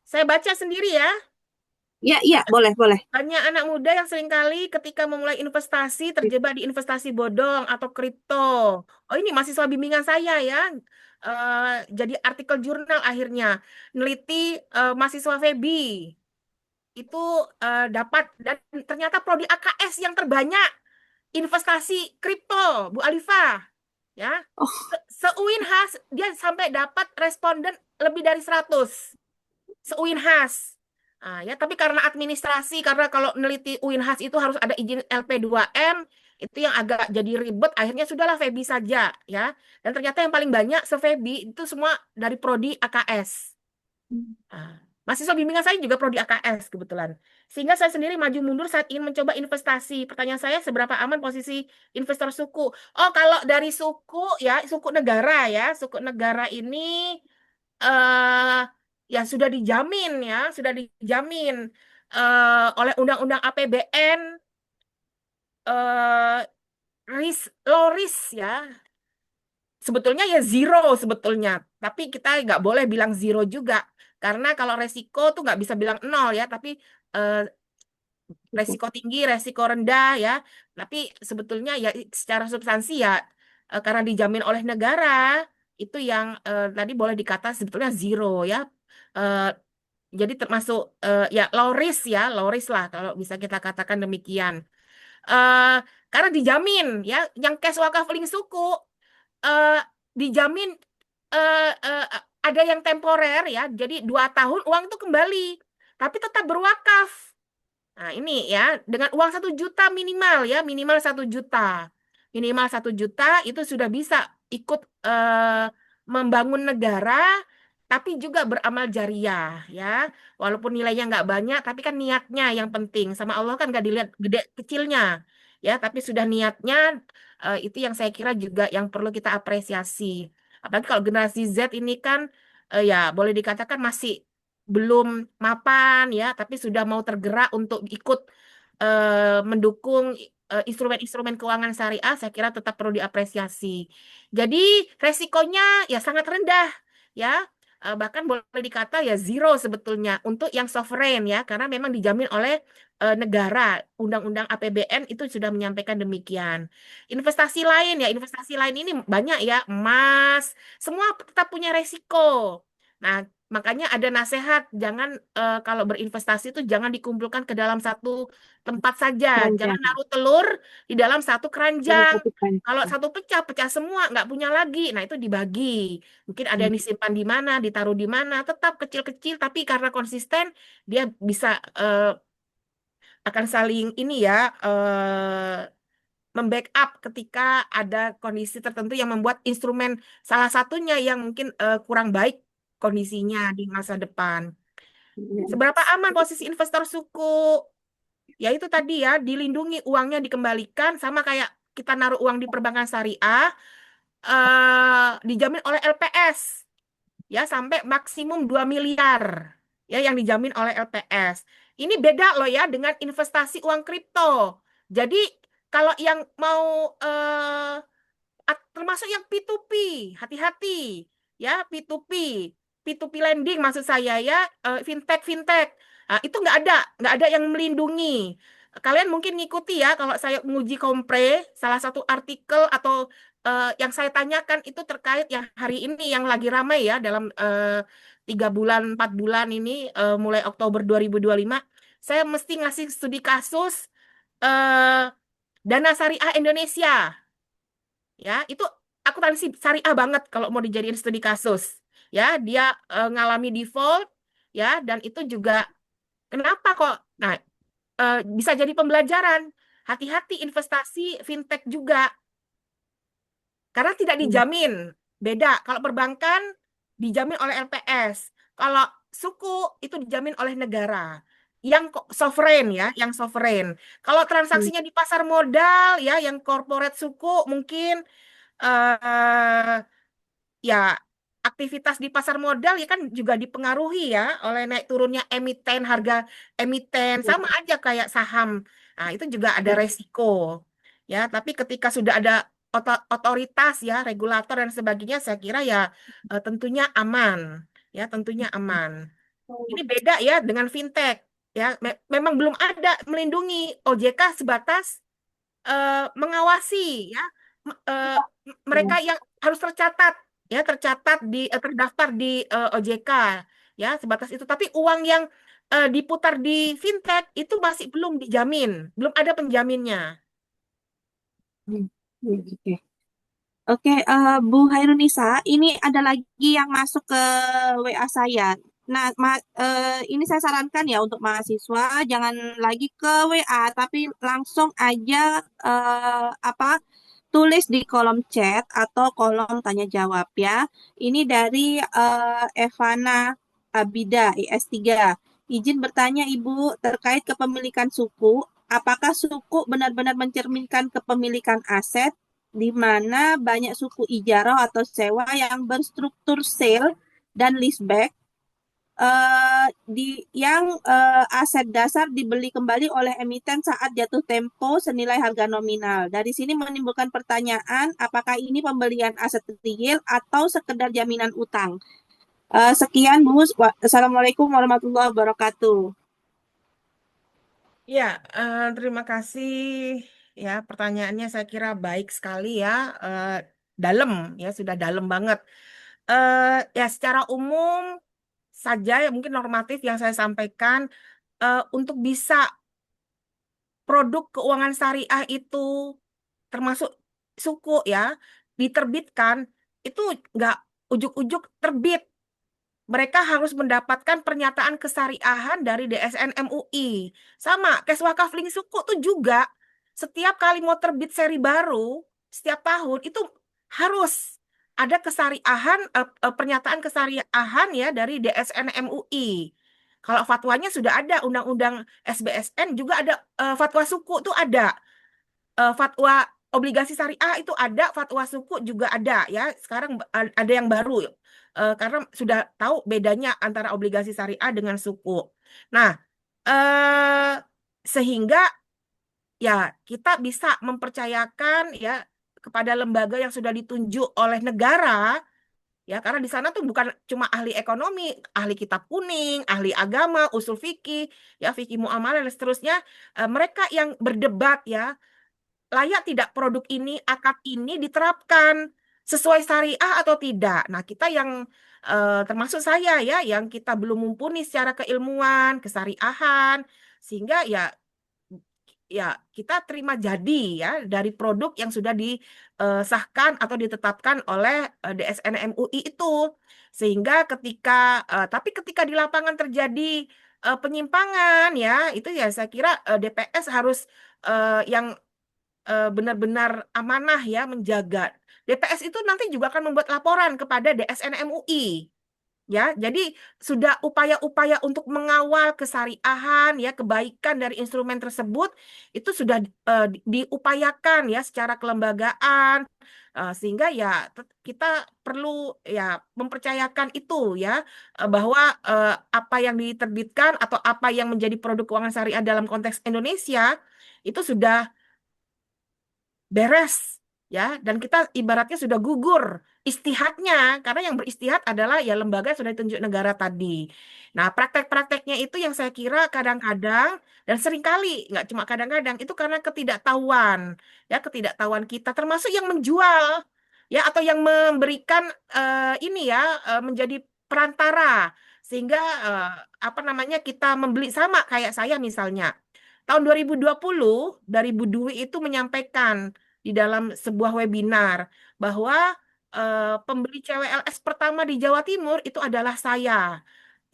saya baca sendiri ya. Ya, iya, boleh, boleh. Banyak anak muda yang seringkali ketika memulai investasi terjebak di investasi bodong atau kripto. Oh ini mahasiswa bimbingan saya ya. Jadi artikel jurnal akhirnya. Neliti mahasiswa Febi. Itu dapat dan ternyata prodi AKS yang terbanyak investasi kripto, Bu Alifah. Ya. Oh, Seuinhas dia sampai dapat responden lebih dari 100. Seuinhas. Ah, ya, tapi karena administrasi, karena kalau neliti Uinhas itu harus ada izin LP2M, itu yang agak jadi ribet, akhirnya sudahlah Febi saja, ya. Dan ternyata yang paling banyak se-Febi itu semua dari prodi AKS. Ah, mahasiswa bimbingan saya juga prodi AKS kebetulan. Sehingga saya sendiri maju mundur saat ingin mencoba investasi. Pertanyaan saya, seberapa aman posisi investor suku? Oh, kalau dari suku, ya, suku negara ya, suku negara ini eh ya sudah dijamin oleh Undang-Undang APBN eh low risk ya. Sebetulnya ya zero sebetulnya, tapi kita nggak boleh bilang zero juga karena kalau resiko tuh nggak bisa bilang nol ya, tapi eh, resiko tinggi, resiko rendah ya. Tapi sebetulnya ya secara substansi ya karena dijamin oleh negara itu yang tadi boleh dikata sebetulnya zero ya. Eh, jadi termasuk ya low risk lah kalau bisa kita katakan demikian. Eh, karena dijamin ya, yang cash wakaf link suku eh, dijamin ada yang temporer ya, jadi 2 tahun uang itu kembali, tapi tetap berwakaf. Nah, ini ya, dengan uang 1 juta minimal ya, minimal 1 juta. Minimal 1 juta itu sudah bisa ikut membangun negara tapi juga beramal jariah ya. Walaupun nilainya nggak banyak, tapi kan niatnya yang penting. Sama Allah kan nggak dilihat gede kecilnya ya, tapi sudah niatnya itu yang saya kira juga yang perlu kita apresiasi. Apalagi kalau generasi Z ini kan ya boleh dikatakan masih belum mapan ya, tapi sudah mau tergerak untuk ikut mendukung instrumen-instrumen keuangan syariah, saya kira tetap perlu diapresiasi. Jadi resikonya ya sangat rendah ya. Bahkan boleh dikata ya zero sebetulnya untuk yang sovereign ya, karena memang dijamin oleh negara. Undang-undang APBN itu sudah menyampaikan demikian. Investasi lain ini banyak ya, emas, semua tetap punya resiko. Nah, makanya ada nasihat, jangan kalau berinvestasi itu jangan dikumpulkan ke dalam satu tempat saja, jangan Keranjang. naruh telur di dalam satu Dalam keranjang. satu Kalau keranjang. satu pecah, pecah semua, nggak punya lagi. Nah, itu dibagi. Mungkin ada yang Hmm. disimpan di mana, ditaruh di mana, tetap kecil-kecil, tapi karena konsisten, dia bisa akan saling ini ya, membackup ketika ada kondisi tertentu yang membuat instrumen salah satunya yang mungkin kurang baik kondisinya di masa depan. Ya. Seberapa aman posisi investor suku? Ya itu tadi ya, dilindungi uangnya dikembalikan sama kayak kita naruh uang di perbankan syariah, dijamin oleh LPS ya sampai maksimum 2 miliar ya yang dijamin oleh LPS. Ini beda loh ya dengan investasi uang kripto. Jadi kalau yang mau termasuk yang P2P, hati-hati ya P2P, P2P lending maksud saya ya, fintech fintech. Itu nggak ada yang melindungi. Kalian mungkin ngikuti ya kalau saya menguji kompre, salah satu artikel atau yang saya tanyakan itu terkait yang hari ini yang lagi ramai ya dalam 3 bulan 4 bulan ini mulai Oktober 2025, saya mesti ngasih studi kasus eh, Dana Syariah Indonesia. Ya itu akuntansi syariah banget kalau mau dijadiin studi kasus ya, dia ngalami default ya, dan itu juga kenapa kok, nah bisa jadi pembelajaran, hati-hati investasi fintech juga karena tidak Hmm. dijamin. Beda kalau perbankan dijamin oleh LPS, kalau suku itu dijamin oleh negara yang sovereign ya, yang sovereign. Kalau Hmm. transaksinya di pasar modal ya, yang corporate suku mungkin eh ya aktivitas di pasar modal ya kan juga dipengaruhi ya oleh naik turunnya emiten, harga emiten, Ya. sama aja kayak saham. Nah, itu juga ada Ya. resiko. Ya, tapi ketika sudah ada otoritas ya, regulator dan sebagainya, saya kira ya tentunya aman. Ya, tentunya aman. Ini beda ya dengan fintech. Ya, memang belum ada melindungi. OJK sebatas mengawasi ya mereka Ya. yang harus tercatat ya, tercatat di terdaftar di OJK ya, sebatas itu, tapi uang yang diputar di fintech itu masih belum dijamin, belum ada penjaminnya. Hmm. Ya, oke. Oke, Bu Hairunisa, ini ada lagi yang masuk ke WA saya. Nah, ini saya sarankan ya untuk mahasiswa jangan lagi ke WA, tapi langsung aja tulis di kolom chat atau kolom tanya jawab ya. Ini dari Evana Abida, IS3. Izin bertanya Ibu terkait kepemilikan suku. Apakah suku benar-benar mencerminkan kepemilikan aset di mana banyak suku ijarah atau sewa yang berstruktur sale dan leaseback aset dasar dibeli kembali oleh emiten saat jatuh tempo senilai harga nominal. Dari sini menimbulkan pertanyaan, apakah ini pembelian aset real atau sekedar jaminan utang? Sekian, Bu. Assalamualaikum warahmatullahi wabarakatuh. Ya, terima kasih ya, pertanyaannya saya kira baik sekali ya, eh, dalam ya, sudah dalam banget. Ya secara umum saja ya mungkin normatif yang saya sampaikan, untuk bisa produk keuangan syariah itu termasuk suku ya diterbitkan, itu nggak ujuk-ujuk terbit. Mereka harus mendapatkan pernyataan kesyariahan dari DSN MUI. Sama, cash wakaf link suku tuh juga setiap kali mau terbit seri baru setiap tahun itu harus ada kesariahan pernyataan kesariahan ya dari DSN MUI. Kalau fatwanya sudah ada, undang-undang SBSN juga ada, fatwa suku tuh ada. Fatwa obligasi syariah itu ada, fatwa suku juga ada ya. Sekarang ada yang baru karena sudah tahu bedanya antara obligasi syariah dengan suku. Nah, sehingga ya kita bisa mempercayakan ya kepada lembaga yang sudah ditunjuk oleh negara ya, karena di sana tuh bukan cuma ahli ekonomi, ahli kitab kuning, ahli agama, usul fikih, ya fikih muamalah dan seterusnya. Mereka yang berdebat ya, layak tidak produk ini, akad ini diterapkan sesuai syariah atau tidak. Nah, kita yang termasuk saya ya, yang kita belum mumpuni secara keilmuan, kesariahan, sehingga ya kita terima jadi ya dari produk yang sudah disahkan atau ditetapkan oleh DSN MUI itu. Sehingga tapi ketika di lapangan terjadi penyimpangan ya, itu ya saya kira DPS harus yang benar-benar amanah ya menjaga. DPS itu nanti juga akan membuat laporan kepada DSN MUI. Ya, jadi sudah upaya-upaya untuk mengawal kesariahan ya, kebaikan dari instrumen tersebut itu sudah diupayakan ya secara kelembagaan, sehingga ya kita perlu ya mempercayakan itu ya, bahwa apa yang diterbitkan atau apa yang menjadi produk keuangan syariah dalam konteks Indonesia itu sudah beres ya, dan kita ibaratnya sudah gugur istihadnya, karena yang beristihad adalah ya lembaga yang sudah ditunjuk negara tadi. Nah, praktek-prakteknya itu yang saya kira kadang-kadang dan seringkali, nggak cuma kadang-kadang, itu karena ketidaktahuan ya, ketidaktahuan kita termasuk yang menjual ya atau yang memberikan ini ya menjadi perantara sehingga apa namanya kita membeli sama kayak saya misalnya. Tahun 2020 dari Bu Dwi itu menyampaikan di dalam sebuah webinar bahwa pembeli CWLS pertama di Jawa Timur itu adalah saya.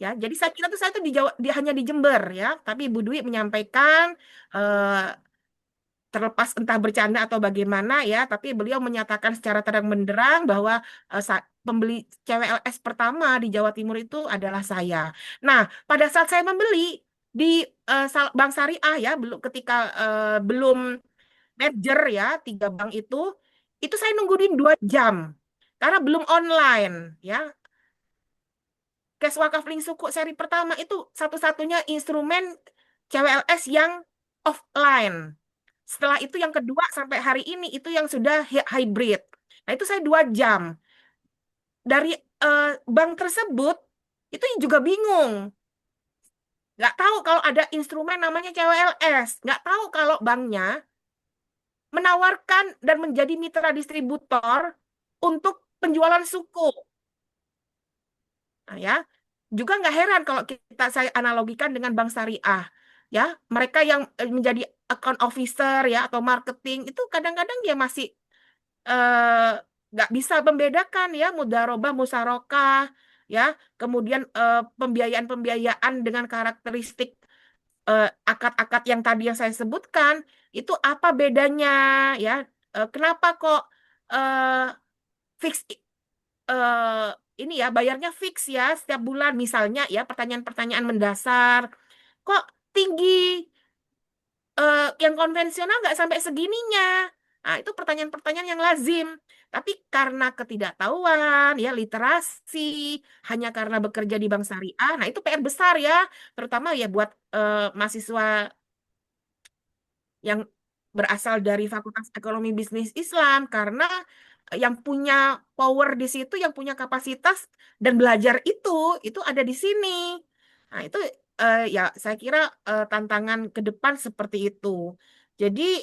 Ya, jadi saya kira tuh saya tuh hanya di Jember ya, tapi Bu Dwi menyampaikan terlepas entah bercanda atau bagaimana ya, tapi beliau menyatakan secara terang-benderang bahwa pembeli CWLS pertama di Jawa Timur itu adalah saya. Nah, pada saat saya membeli di Bank Syariah ya, ketika belum merger ya, 3 bank itu saya nungguin 2 jam karena belum online ya. Cash wakaf link suku seri pertama itu satu-satunya instrumen CWLS yang offline. Setelah itu yang kedua sampai hari ini itu yang sudah hybrid. Nah itu saya 2 jam. Dari bank tersebut itu juga bingung. Nggak tahu kalau ada instrumen namanya CWLS. Nggak tahu kalau banknya menawarkan dan menjadi mitra distributor untuk penjualan suku. Nah, ya, juga nggak heran kalau saya analogikan dengan bank syariah. Ya, mereka yang menjadi account officer ya atau marketing itu kadang-kadang dia masih nggak bisa membedakan ya mudharabah musyarakah ya, kemudian pembiayaan-pembiayaan dengan karakteristik akad-akad yang tadi yang saya sebutkan itu apa bedanya ya, kenapa kok fix ini ya bayarnya fix ya setiap bulan misalnya ya, pertanyaan-pertanyaan mendasar kok tinggi, yang konvensional nggak sampai segininya. Nah, itu pertanyaan-pertanyaan yang lazim. Tapi karena ketidaktahuan, ya literasi, hanya karena bekerja di bank syariah, nah itu PR besar ya, terutama ya buat mahasiswa yang berasal dari Fakultas Ekonomi Bisnis Islam, karena yang punya power di situ, yang punya kapasitas dan belajar itu ada di sini. Nah, itu ya saya kira tantangan ke depan seperti itu. Jadi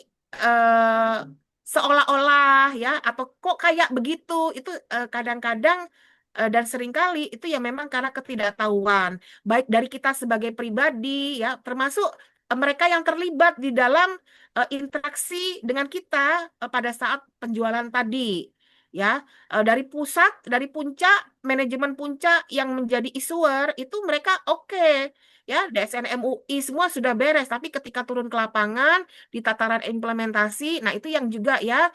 seolah-olah ya atau kok kayak begitu itu kadang-kadang dan seringkali itu ya memang karena ketidaktahuan baik dari kita sebagai pribadi ya, termasuk mereka yang terlibat di dalam interaksi dengan kita pada saat penjualan tadi ya, dari pusat, dari puncak manajemen puncak yang menjadi issuer itu mereka oke, ya DSN MUI semua sudah beres, tapi ketika turun ke lapangan di tataran implementasi, nah itu yang juga ya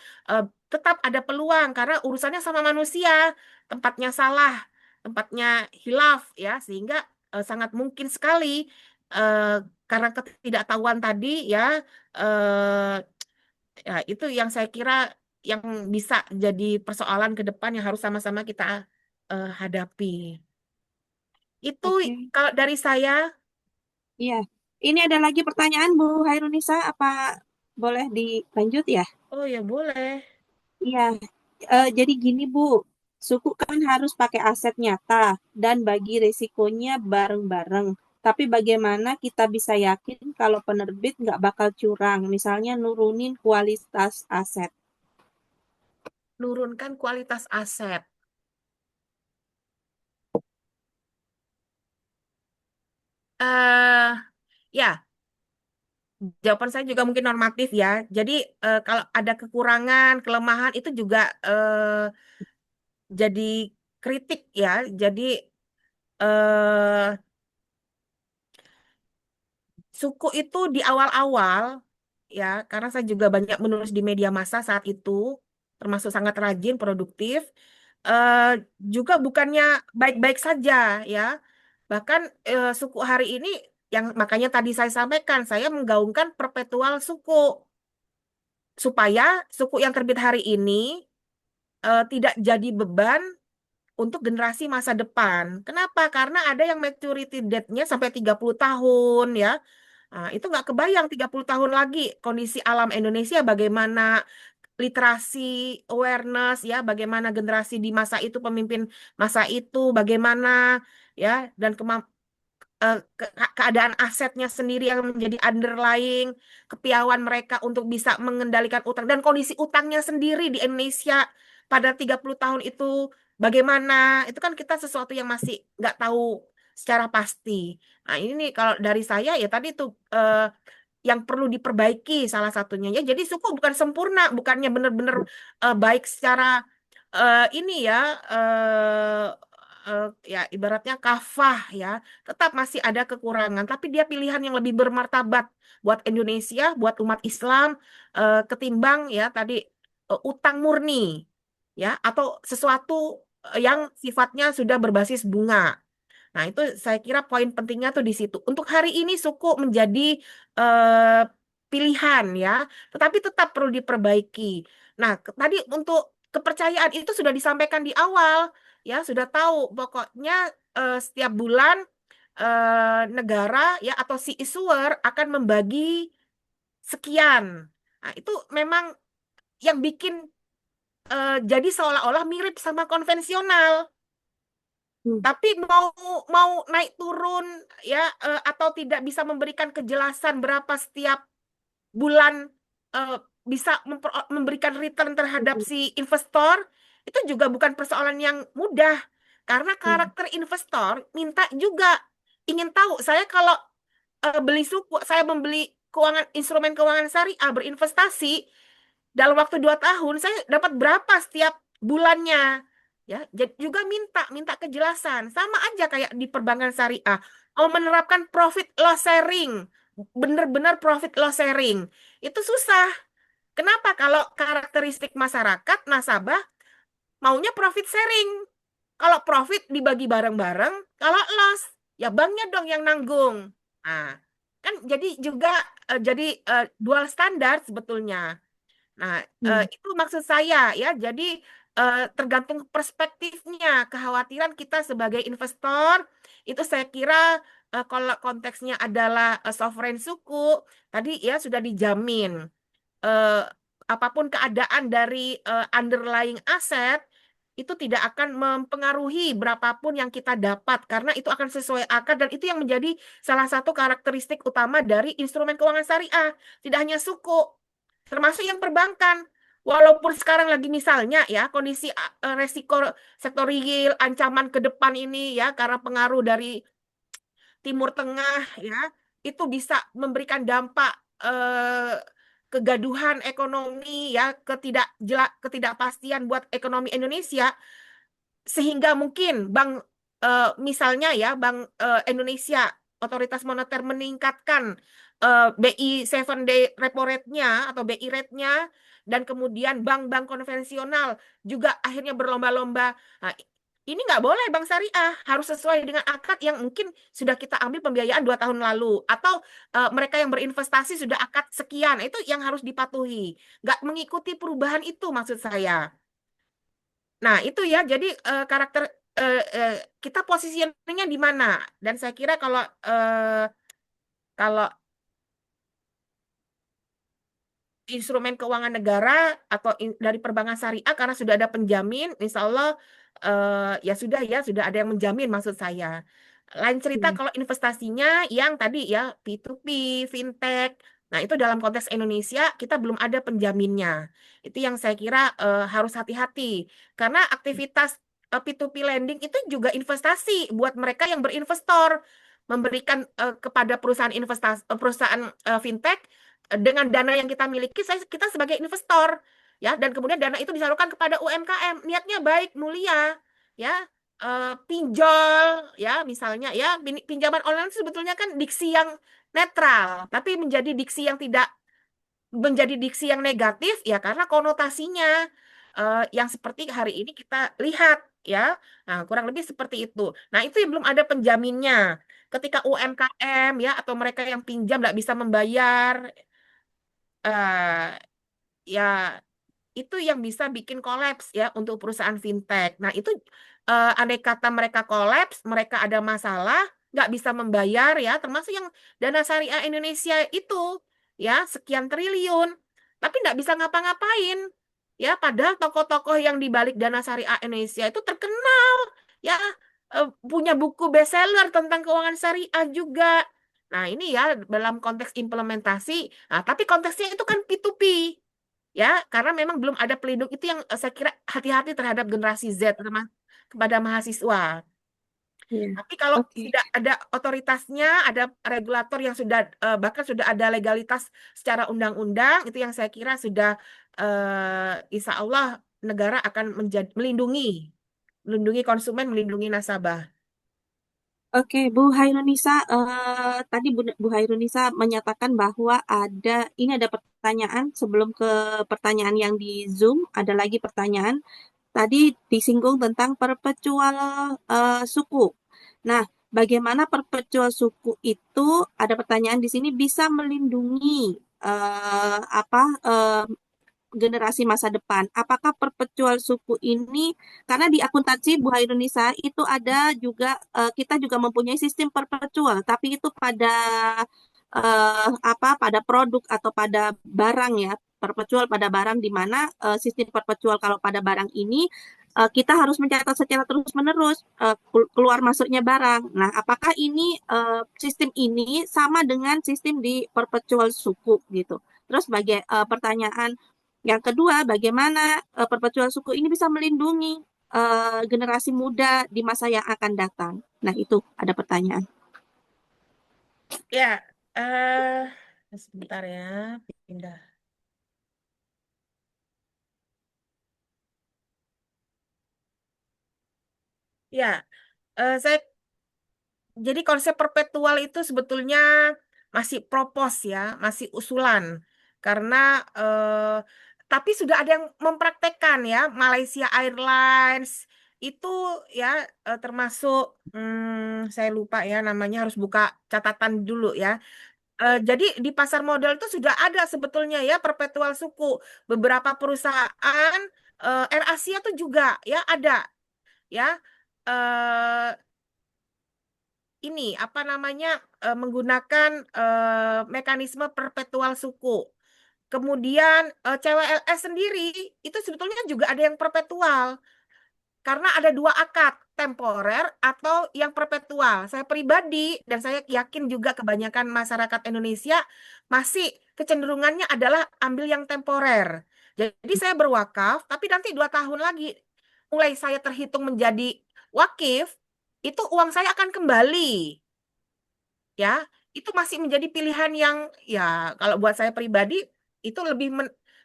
tetap ada peluang karena urusannya sama manusia, tempatnya salah, tempatnya hilaf ya, sehingga sangat mungkin sekali eh, karena ketidaktahuan tadi ya, eh, ya itu yang saya kira yang bisa jadi persoalan ke depan yang harus sama-sama kita hadapi. Itu Oke, kalau dari saya. iya. Ini ada lagi pertanyaan Bu Hairunisa, apa boleh dilanjut ya? Oh ya boleh. Iya, jadi gini Bu, suku kan harus pakai aset nyata dan bagi risikonya bareng-bareng. Tapi bagaimana kita bisa yakin kalau penerbit nggak bakal curang, misalnya nurunin kualitas aset? Nurunkan kualitas aset. eh ya, jawaban saya juga mungkin normatif ya. Jadi kalau ada kekurangan, kelemahan itu juga jadi kritik ya. Jadi eh suku itu di awal-awal ya, karena saya juga banyak menulis di media massa saat itu, termasuk sangat rajin, produktif, eh, juga bukannya baik-baik saja ya. Bahkan suku hari ini yang makanya tadi saya sampaikan, saya menggaungkan perpetual suku supaya suku yang terbit hari ini tidak jadi beban untuk generasi masa depan. Kenapa? Karena ada yang maturity date-nya sampai 30 tahun ya. Nah, itu nggak kebayang 30 tahun lagi kondisi alam Indonesia bagaimana, literasi, awareness ya, bagaimana generasi di masa itu, pemimpin masa itu, bagaimana ya, dan keadaan asetnya sendiri yang menjadi underlying, kepiawaian mereka untuk bisa mengendalikan utang, dan kondisi utangnya sendiri di Indonesia pada 30 tahun itu bagaimana, itu kan kita sesuatu yang masih nggak tahu secara pasti. Nah ini nih kalau dari saya ya tadi tuh yang perlu diperbaiki salah satunya ya. Jadi suku bukan sempurna, bukannya benar-benar baik secara ini ya, eh, ya ibaratnya kafah ya, tetap masih ada kekurangan. Tapi dia pilihan yang lebih bermartabat buat Indonesia, buat umat Islam, ketimbang ya tadi utang murni ya, atau sesuatu yang sifatnya sudah berbasis bunga. Nah, itu saya kira poin pentingnya tuh di situ. Untuk hari ini suku menjadi eh, pilihan ya, tetapi tetap perlu diperbaiki. Nah, tadi untuk kepercayaan itu sudah disampaikan di awal, ya sudah tahu pokoknya setiap bulan negara ya atau si issuer akan membagi sekian. Nah, itu memang yang bikin jadi seolah-olah mirip sama konvensional. Hmm. Tapi mau mau naik turun ya atau tidak bisa memberikan kejelasan berapa setiap bulan eh, bisa memberikan return terhadap si investor itu juga bukan persoalan yang mudah karena Hmm. karakter investor minta juga ingin tahu saya kalau beli suku saya membeli keuangan instrumen keuangan syariah berinvestasi dalam waktu 2 tahun saya dapat berapa setiap bulannya ya jadi juga minta minta kejelasan sama aja kayak di perbankan syariah mau menerapkan profit loss sharing benar-benar profit loss sharing itu susah kenapa kalau karakteristik masyarakat nasabah maunya profit sharing kalau profit dibagi bareng-bareng kalau loss ya banknya dong yang nanggung nah kan jadi juga jadi dual standar sebetulnya. Nah, Hmm. itu maksud saya ya. Jadi tergantung perspektifnya. Kekhawatiran kita sebagai investor itu saya kira kalau konteksnya adalah sovereign suku, tadi ya sudah dijamin. Eh, Apapun keadaan dari underlying aset itu tidak akan mempengaruhi berapapun yang kita dapat karena itu akan sesuai akar dan itu yang menjadi salah satu karakteristik utama dari instrumen keuangan syariah. Tidak hanya suku, termasuk yang perbankan. Walaupun sekarang lagi misalnya ya kondisi resiko sektor real, ancaman ke depan ini ya karena pengaruh dari Timur Tengah ya itu bisa memberikan dampak eh, kegaduhan ekonomi ya ketidakpastian buat ekonomi Indonesia sehingga mungkin bank misalnya ya Bank Indonesia Otoritas Moneter meningkatkan BI 7 day repo rate-nya atau BI rate-nya, dan kemudian bank-bank konvensional juga akhirnya berlomba-lomba. Nah, ini nggak boleh bank syariah, harus sesuai dengan akad yang mungkin sudah kita ambil pembiayaan 2 tahun lalu, atau mereka yang berinvestasi sudah akad sekian. Itu yang harus dipatuhi, nggak mengikuti perubahan itu maksud saya. Nah, itu ya, jadi karakter kita positioningnya di mana? Dan saya kira kalau instrumen keuangan negara atau dari perbankan syariah karena sudah ada penjamin, insya Allah ya sudah ada yang menjamin maksud saya. Lain cerita Hmm. kalau investasinya yang tadi ya P2P, fintech. Nah, itu dalam konteks Indonesia kita belum ada penjaminnya. Itu yang saya kira harus hati-hati karena aktivitas P2P lending itu juga investasi buat mereka yang berinvestor, memberikan kepada perusahaan investasi perusahaan fintech dengan dana yang kita miliki, kita sebagai investor ya, dan kemudian dana itu disalurkan kepada UMKM, niatnya baik, mulia ya. Pinjol ya misalnya ya, pinjaman online itu sebetulnya kan diksi yang netral, tapi menjadi diksi yang negatif ya karena konotasinya yang seperti hari ini kita lihat ya. Nah, kurang lebih seperti itu. Nah, itu yang belum ada penjaminnya. Ketika UMKM ya atau mereka yang pinjam nggak bisa membayar, eh ya itu yang bisa bikin kolaps ya untuk perusahaan fintech. Nah, itu andai kata mereka kolaps, mereka ada masalah, nggak bisa membayar ya, termasuk yang dana syariah Indonesia itu ya sekian triliun, tapi nggak bisa ngapa-ngapain ya. Padahal tokoh-tokoh yang di balik dana syariah Indonesia itu terkenal ya, punya buku bestseller tentang keuangan syariah juga. Nah, ini ya dalam konteks implementasi. Nah, tapi konteksnya itu kan P2P ya, karena memang belum ada pelindung itu yang saya kira hati-hati terhadap generasi Z kepada mahasiswa. Iya. Tapi kalau Oke. tidak ada otoritasnya, ada regulator yang sudah bahkan sudah ada legalitas secara undang-undang, itu yang saya kira sudah insya Allah negara akan melindungi konsumen, melindungi nasabah. Oke, Bu Hairunisa, tadi Bu Hairunisa menyatakan bahwa ini ada pertanyaan sebelum ke pertanyaan yang di Zoom, ada lagi pertanyaan. Tadi disinggung tentang perpetual suku. Nah, bagaimana perpetual suku itu, ada pertanyaan di sini, bisa melindungi apa generasi masa depan. Apakah perpetual suku ini, karena di akuntansi Bu Hairunisa itu ada juga, kita juga mempunyai sistem perpetual, tapi itu pada pada produk atau pada barang ya, perpetual pada barang, di mana sistem perpetual kalau pada barang ini kita harus mencatat secara terus-menerus keluar masuknya barang. Nah, apakah ini sistem ini sama dengan sistem di perpetual suku gitu? Terus pertanyaan yang kedua, bagaimana perpetual suku ini bisa melindungi generasi muda di masa yang akan datang? Nah, itu ada pertanyaan. Ya, sebentar ya, pindah. Ya, jadi konsep perpetual itu sebetulnya masih propos ya, masih usulan. Karena tapi sudah ada yang mempraktekkan ya, Malaysia Airlines itu ya termasuk saya lupa ya namanya, harus buka catatan dulu ya. Jadi di pasar modal itu sudah ada sebetulnya ya perpetual suku. Beberapa perusahaan AirAsia tuh juga ya ada ya. Eh, ini apa namanya menggunakan mekanisme perpetual suku. Kemudian CWLS sendiri itu sebetulnya juga ada yang perpetual karena ada dua akad, temporer atau yang perpetual. Saya pribadi dan saya yakin juga kebanyakan masyarakat Indonesia masih kecenderungannya adalah ambil yang temporer. Jadi saya berwakaf, tapi nanti 2 tahun lagi mulai saya terhitung menjadi wakif, itu uang saya akan kembali ya. Itu masih menjadi pilihan yang ya kalau buat saya pribadi itu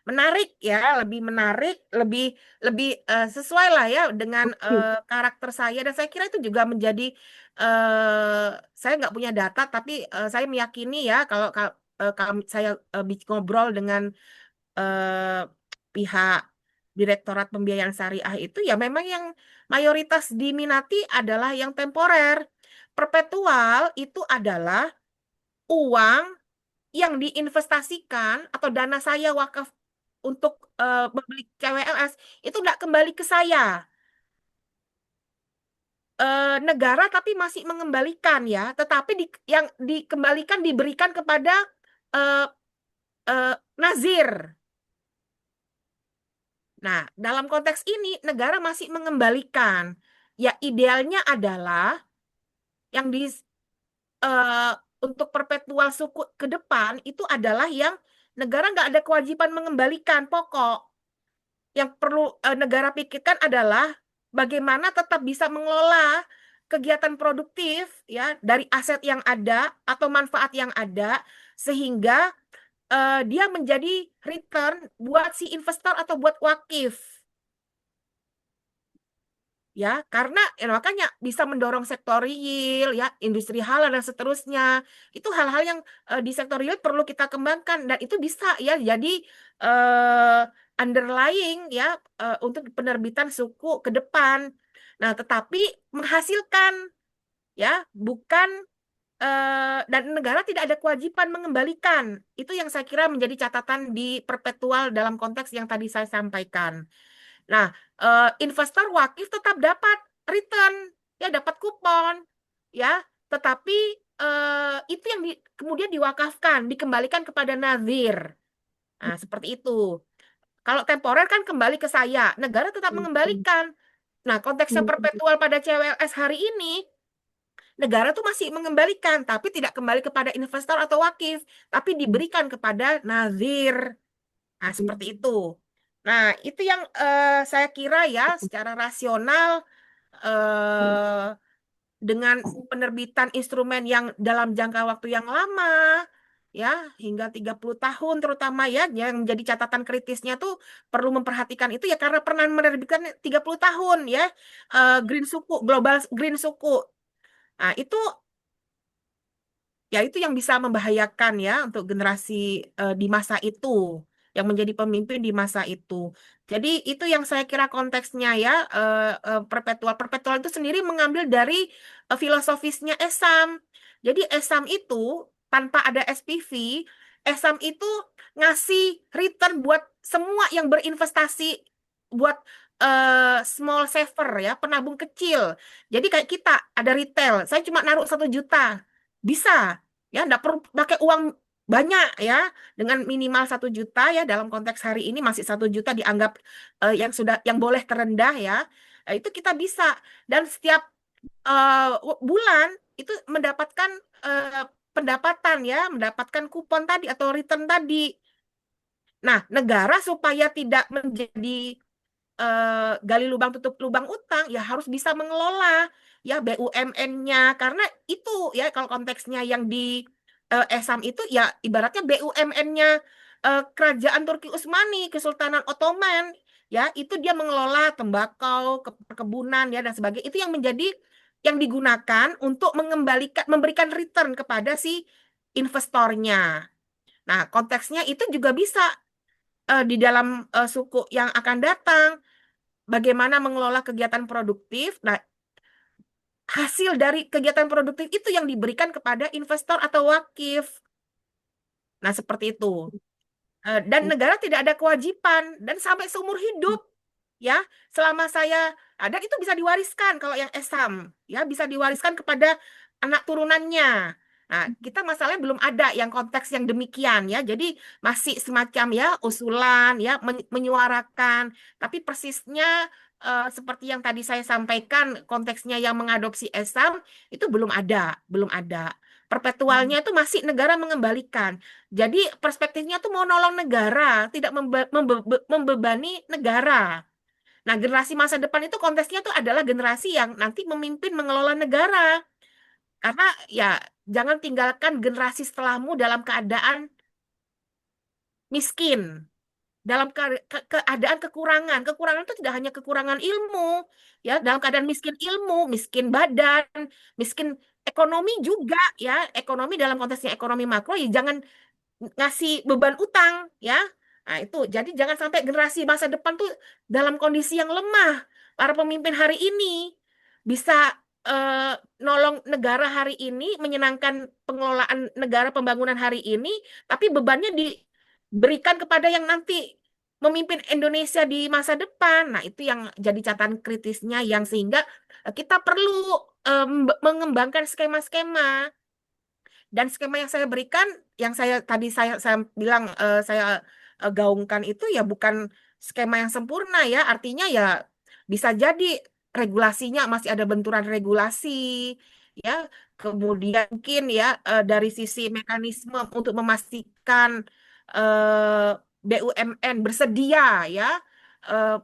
menarik ya, lebih menarik, lebih lebih sesuai lah ya dengan karakter saya, dan saya kira itu juga menjadi saya nggak punya data, tapi saya meyakini ya kalau saya ngobrol dengan eh, pihak Direktorat Pembiayaan Syariah itu, ya memang yang mayoritas diminati adalah yang temporer. Perpetual itu adalah uang yang diinvestasikan atau dana saya wakaf untuk membeli CWLS itu nggak kembali ke saya. Negara tapi masih mengembalikan ya, tetapi yang dikembalikan diberikan kepada eh, nazir. Nah, dalam konteks ini negara masih mengembalikan. Ya, idealnya adalah yang eh, untuk perpetual suku ke depan itu adalah yang negara nggak ada kewajiban mengembalikan pokok. Yang perlu negara pikirkan adalah bagaimana tetap bisa mengelola kegiatan produktif ya dari aset yang ada atau manfaat yang ada, sehingga dia menjadi return buat si investor atau buat wakif. Ya, karena makanya bisa mendorong sektor real, ya, industri halal dan seterusnya. Itu hal-hal yang di sektor real perlu kita kembangkan, dan itu bisa ya jadi underlying ya untuk penerbitan suku ke depan. Nah, tetapi menghasilkan ya, bukan dan negara tidak ada kewajiban mengembalikan. Itu yang saya kira menjadi catatan di perpetual dalam konteks yang tadi saya sampaikan. Nah, investor wakif tetap dapat return, ya dapat kupon, ya. Tetapi itu yang kemudian diwakafkan, dikembalikan kepada nazir. Nah, seperti itu. Kalau temporer kan kembali ke saya, negara tetap mengembalikan. Nah, konteksnya perpetual pada CWLS hari ini, negara tuh masih mengembalikan, tapi tidak kembali kepada investor atau wakif, tapi diberikan kepada nazir. Nah, seperti itu. Nah, itu yang saya kira ya secara rasional eh, dengan penerbitan instrumen yang dalam jangka waktu yang lama ya hingga 30 tahun terutama ya, yang menjadi catatan kritisnya tuh perlu memperhatikan itu ya, karena pernah menerbitkan 30 tahun ya green suku, global green suku. Nah, itu yang bisa membahayakan ya untuk generasi di masa itu, yang menjadi pemimpin di masa itu. Jadi itu yang saya kira konteksnya ya, perpetual itu sendiri mengambil dari filosofisnya Esam. Jadi Esam itu tanpa ada SPV, Esam itu ngasih return buat semua yang berinvestasi, buat small saver ya, penabung kecil. Jadi kayak kita ada retail, saya cuma naruh 1 juta. Bisa, ya, nggak perlu pakai uang banyak ya, dengan minimal 1 juta ya, dalam konteks hari ini masih 1 juta dianggap yang boleh terendah ya. Itu kita bisa, dan setiap bulan itu mendapatkan eh, pendapatan ya, mendapatkan kupon tadi atau return tadi. Nah, negara supaya tidak menjadi gali lubang tutup lubang utang, ya harus bisa mengelola ya BUMN-nya, karena itu ya kalau konteksnya yang di Esam itu ya ibaratnya BUMN-nya Kerajaan Turki Utsmani, Kesultanan Ottoman, ya itu dia mengelola tembakau, perkebunan ya dan sebagainya, itu yang menjadi yang digunakan untuk memberikan return kepada si investornya. Nah, konteksnya itu juga bisa di dalam suku yang akan datang, bagaimana mengelola kegiatan produktif. Nah, hasil dari kegiatan produktif itu yang diberikan kepada investor atau wakif. Nah, seperti itu. Dan negara tidak ada kewajiban, dan sampai seumur hidup ya, selama saya ada itu bisa diwariskan kalau yang Esam ya, bisa diwariskan kepada anak turunannya. Nah, kita masalahnya belum ada yang konteks yang demikian ya. Jadi masih semacam ya usulan ya, menyuarakan, tapi persisnya seperti yang tadi saya sampaikan, konteksnya yang mengadopsi Esam itu belum ada, belum ada. Perpetualnya itu masih negara mengembalikan. Jadi perspektifnya tuh mau nolong negara, tidak membebani negara. Nah, generasi masa depan itu konteksnya tuh adalah generasi yang nanti memimpin mengelola negara. Karena ya jangan tinggalkan generasi setelahmu dalam keadaan miskin. dalam keadaan kekurangan. Kekurangan itu tidak hanya kekurangan ilmu, ya, dalam keadaan miskin ilmu, miskin badan, miskin ekonomi juga, ya. Ekonomi dalam konteksnya ekonomi makro, ya jangan ngasih beban utang, ya. Nah, itu. Jadi jangan sampai generasi masa depan tuh dalam kondisi yang lemah. Para pemimpin hari ini bisa nolong negara hari ini, menyenangkan pengelolaan negara pembangunan hari ini, tapi bebannya diberikan kepada yang nanti memimpin Indonesia di masa depan. Nah, itu yang jadi catatan kritisnya, yang sehingga kita perlu mengembangkan skema-skema. Dan skema yang saya berikan, yang saya bilang, saya gaungkan itu ya bukan skema yang sempurna, ya. Artinya ya bisa jadi regulasinya masih ada benturan regulasi, ya. Kemudian mungkin ya dari sisi mekanisme untuk memastikan BUMN bersedia, ya,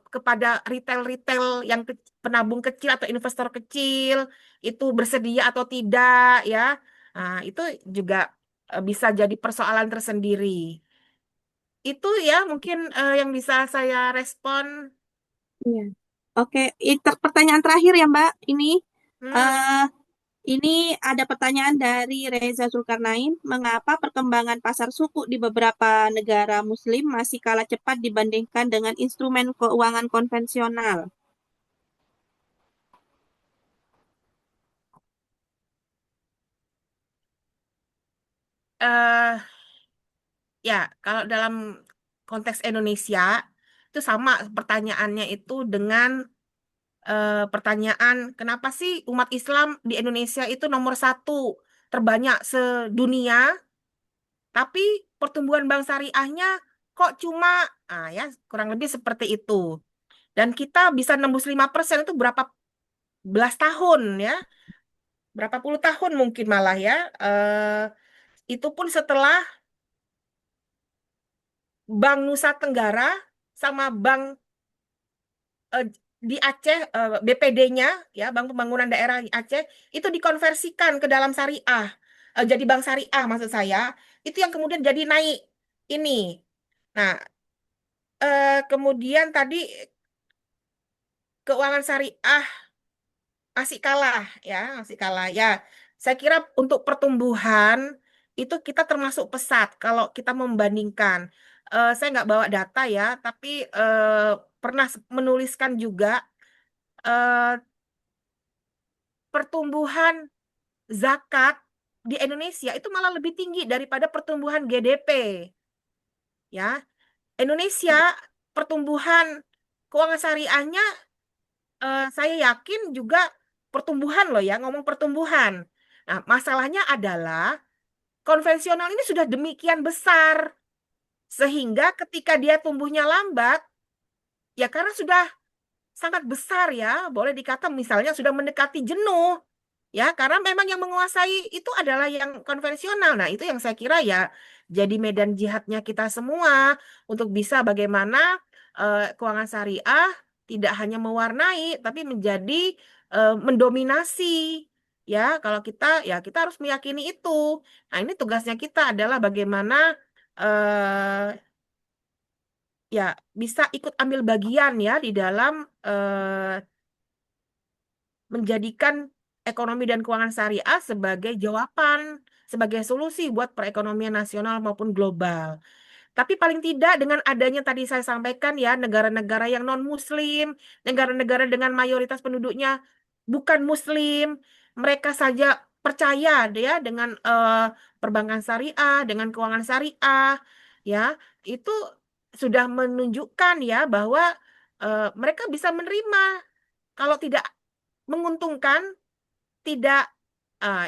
kepada retail-retail yang penabung kecil atau investor kecil itu bersedia atau tidak, ya. Nah, itu juga bisa jadi persoalan tersendiri. Itu ya mungkin yang bisa saya respon. Iya. Oke, pertanyaan terakhir ya Mbak. Hmm. eh ini ada pertanyaan dari Reza Zulkarnain. Mengapa perkembangan pasar suku di beberapa negara Muslim masih kalah cepat dibandingkan dengan instrumen keuangan konvensional? eh Ya, kalau dalam konteks Indonesia itu sama pertanyaannya itu dengan pertanyaan kenapa sih umat Islam di Indonesia itu nomor satu terbanyak sedunia, tapi pertumbuhan bank syariahnya kok cuma, ya, kurang lebih seperti itu. Dan kita bisa nembus 5% itu berapa belas tahun, ya, berapa puluh tahun mungkin malah, ya. Itu pun setelah Bank Nusa Tenggara sama Bank eh, di Aceh, BPD-nya, ya, Bank Pembangunan Daerah di Aceh, itu dikonversikan ke dalam syariah. Jadi bank syariah maksud saya, itu yang kemudian jadi naik ini. Nah, kemudian tadi keuangan syariah masih kalah, ya, masih kalah, ya. Saya kira untuk pertumbuhan itu kita termasuk pesat kalau kita membandingkan. Saya nggak bawa data, ya, tapi pernah menuliskan juga eh, pertumbuhan zakat di Indonesia itu malah lebih tinggi daripada pertumbuhan GDP, ya. Indonesia pertumbuhan keuangan syariahnya, saya yakin juga pertumbuhan loh, ya, ngomong pertumbuhan. Nah, masalahnya adalah konvensional ini sudah demikian besar sehingga ketika dia tumbuhnya lambat, ya karena sudah sangat besar, ya, boleh dikata misalnya sudah mendekati jenuh, ya, karena memang yang menguasai itu adalah yang konvensional. Nah, itu yang saya kira ya jadi medan jihadnya kita semua untuk bisa bagaimana keuangan syariah tidak hanya mewarnai tapi menjadi mendominasi, ya. Kalau kita, ya, kita harus meyakini itu. Nah, ini tugasnya kita adalah bagaimana eh, ya bisa ikut ambil bagian, ya, di dalam menjadikan ekonomi dan keuangan syariah sebagai jawaban, sebagai solusi buat perekonomian nasional maupun global. Tapi paling tidak dengan adanya tadi saya sampaikan, ya, negara-negara yang non-Muslim, negara-negara dengan mayoritas penduduknya bukan Muslim, mereka saja percaya, ya, dengan perbankan syariah, dengan keuangan syariah, ya, itu sudah menunjukkan, ya, bahwa mereka bisa menerima. Kalau tidak menguntungkan, tidak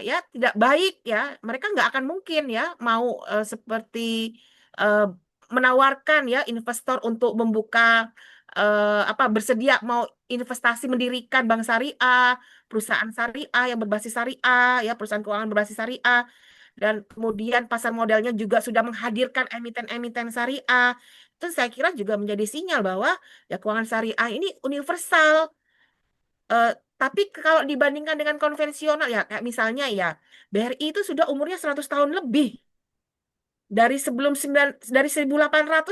ya tidak baik, ya, mereka nggak akan mungkin, ya, mau seperti eh, menawarkan, ya, investor untuk membuka bersedia mau investasi mendirikan bank syariah, perusahaan syariah yang berbasis syariah, ya, perusahaan keuangan berbasis syariah, dan kemudian pasar modalnya juga sudah menghadirkan emiten-emiten syariah. Itu saya kira juga menjadi sinyal bahwa ya keuangan syariah ini universal. Eh, tapi kalau dibandingkan dengan konvensional, ya, kayak misalnya, ya, BRI itu sudah umurnya 100 tahun lebih. dari 1800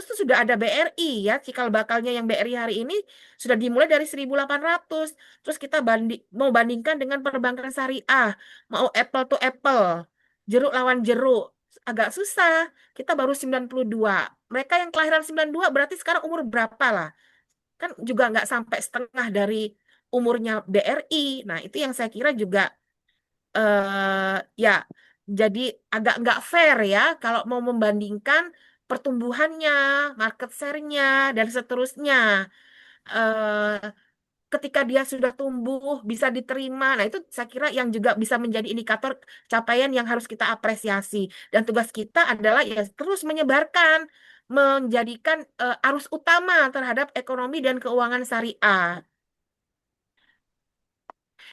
itu sudah ada BRI ya, cikal bakalnya yang BRI hari ini sudah dimulai dari 1800. Terus kita mau bandingkan dengan perbankan syariah, mau apple to apple, jeruk lawan jeruk, agak susah. Kita baru 92. Mereka yang kelahiran 92 berarti sekarang umur berapa lah? Kan juga nggak sampai setengah dari umurnya BRI. Nah, itu yang saya kira juga ya jadi agak nggak fair ya kalau mau membandingkan pertumbuhannya, market share-nya, dan seterusnya. Eh, Ketika dia sudah tumbuh, bisa diterima. Nah, itu saya kira yang juga bisa menjadi indikator capaian yang harus kita apresiasi. Dan tugas kita adalah ya terus menyebarkan, menjadikan arus utama terhadap ekonomi dan keuangan syariah.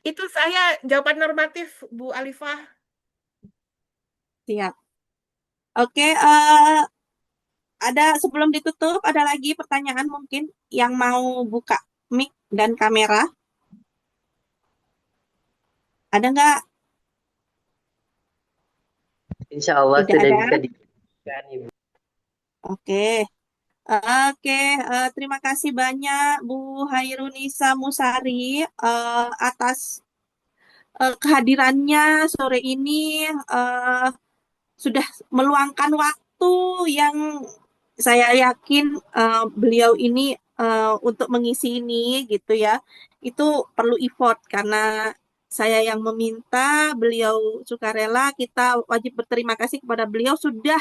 Itu saya jawaban normatif, Bu Alifah. Siap. Oke, ada sebelum ditutup, ada lagi pertanyaan mungkin yang mau buka mic dan kamera? Ada nggak? Insya Allah Tidak sudah ada. bisa diberikan, Ibu. Oke. Oke, terima kasih banyak Bu Hairunisa Musari atas kehadirannya sore ini. Sudah meluangkan waktu yang saya yakin beliau ini untuk mengisi ini gitu ya, itu perlu effort karena saya yang meminta, beliau sukarela, kita wajib berterima kasih kepada beliau sudah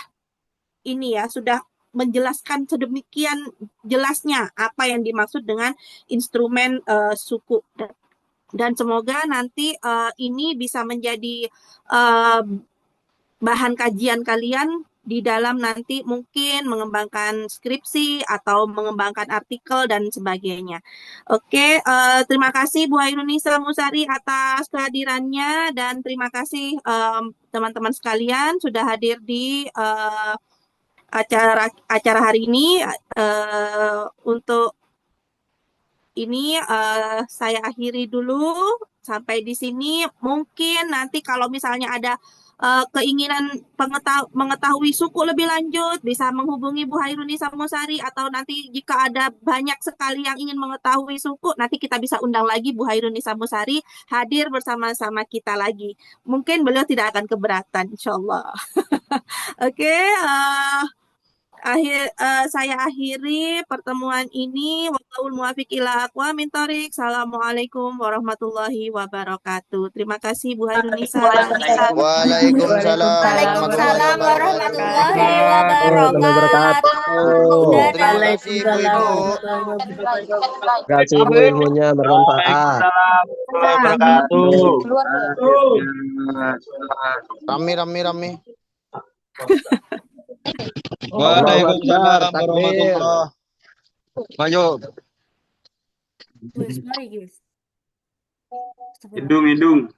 ini ya, sudah menjelaskan sedemikian jelasnya apa yang dimaksud dengan instrumen suku, dan semoga nanti ini bisa menjadi uh, bahan kajian kalian di dalam nanti mungkin mengembangkan skripsi atau mengembangkan artikel dan sebagainya. Oke, terima kasih Bu Hairunisa Musari atas kehadirannya, dan terima kasih teman-teman sekalian sudah hadir di acara hari ini. Untuk ini saya akhiri dulu sampai di sini. Mungkin nanti kalau misalnya ada keinginan mengetahui suku lebih lanjut, bisa menghubungi Bu Hairunisa Musari, atau nanti jika ada banyak sekali yang ingin mengetahui suku, nanti kita bisa undang lagi Bu Hairunisa Musari hadir bersama-sama kita lagi. Mungkin beliau tidak akan keberatan, insya Allah. Oke, saya akhiri pertemuan ini. Wallahul muwaffiq ila aqwamit thoriq. Assalamualaikum warahmatullahi wabarakatuh. Terima kasih Bu Hairunisa. Waalaikumsalam Waalaikumsalam warahmatullahi wabarakatuh. wabarakatuh. Terima kasih Ibu-ibu. Terima kasih Ibu, ilmunya bermanfaat. Rami, rami, rami. Waalaikumsalam warahmatullahi. Maju. Mari, guys. Hidung, hidung.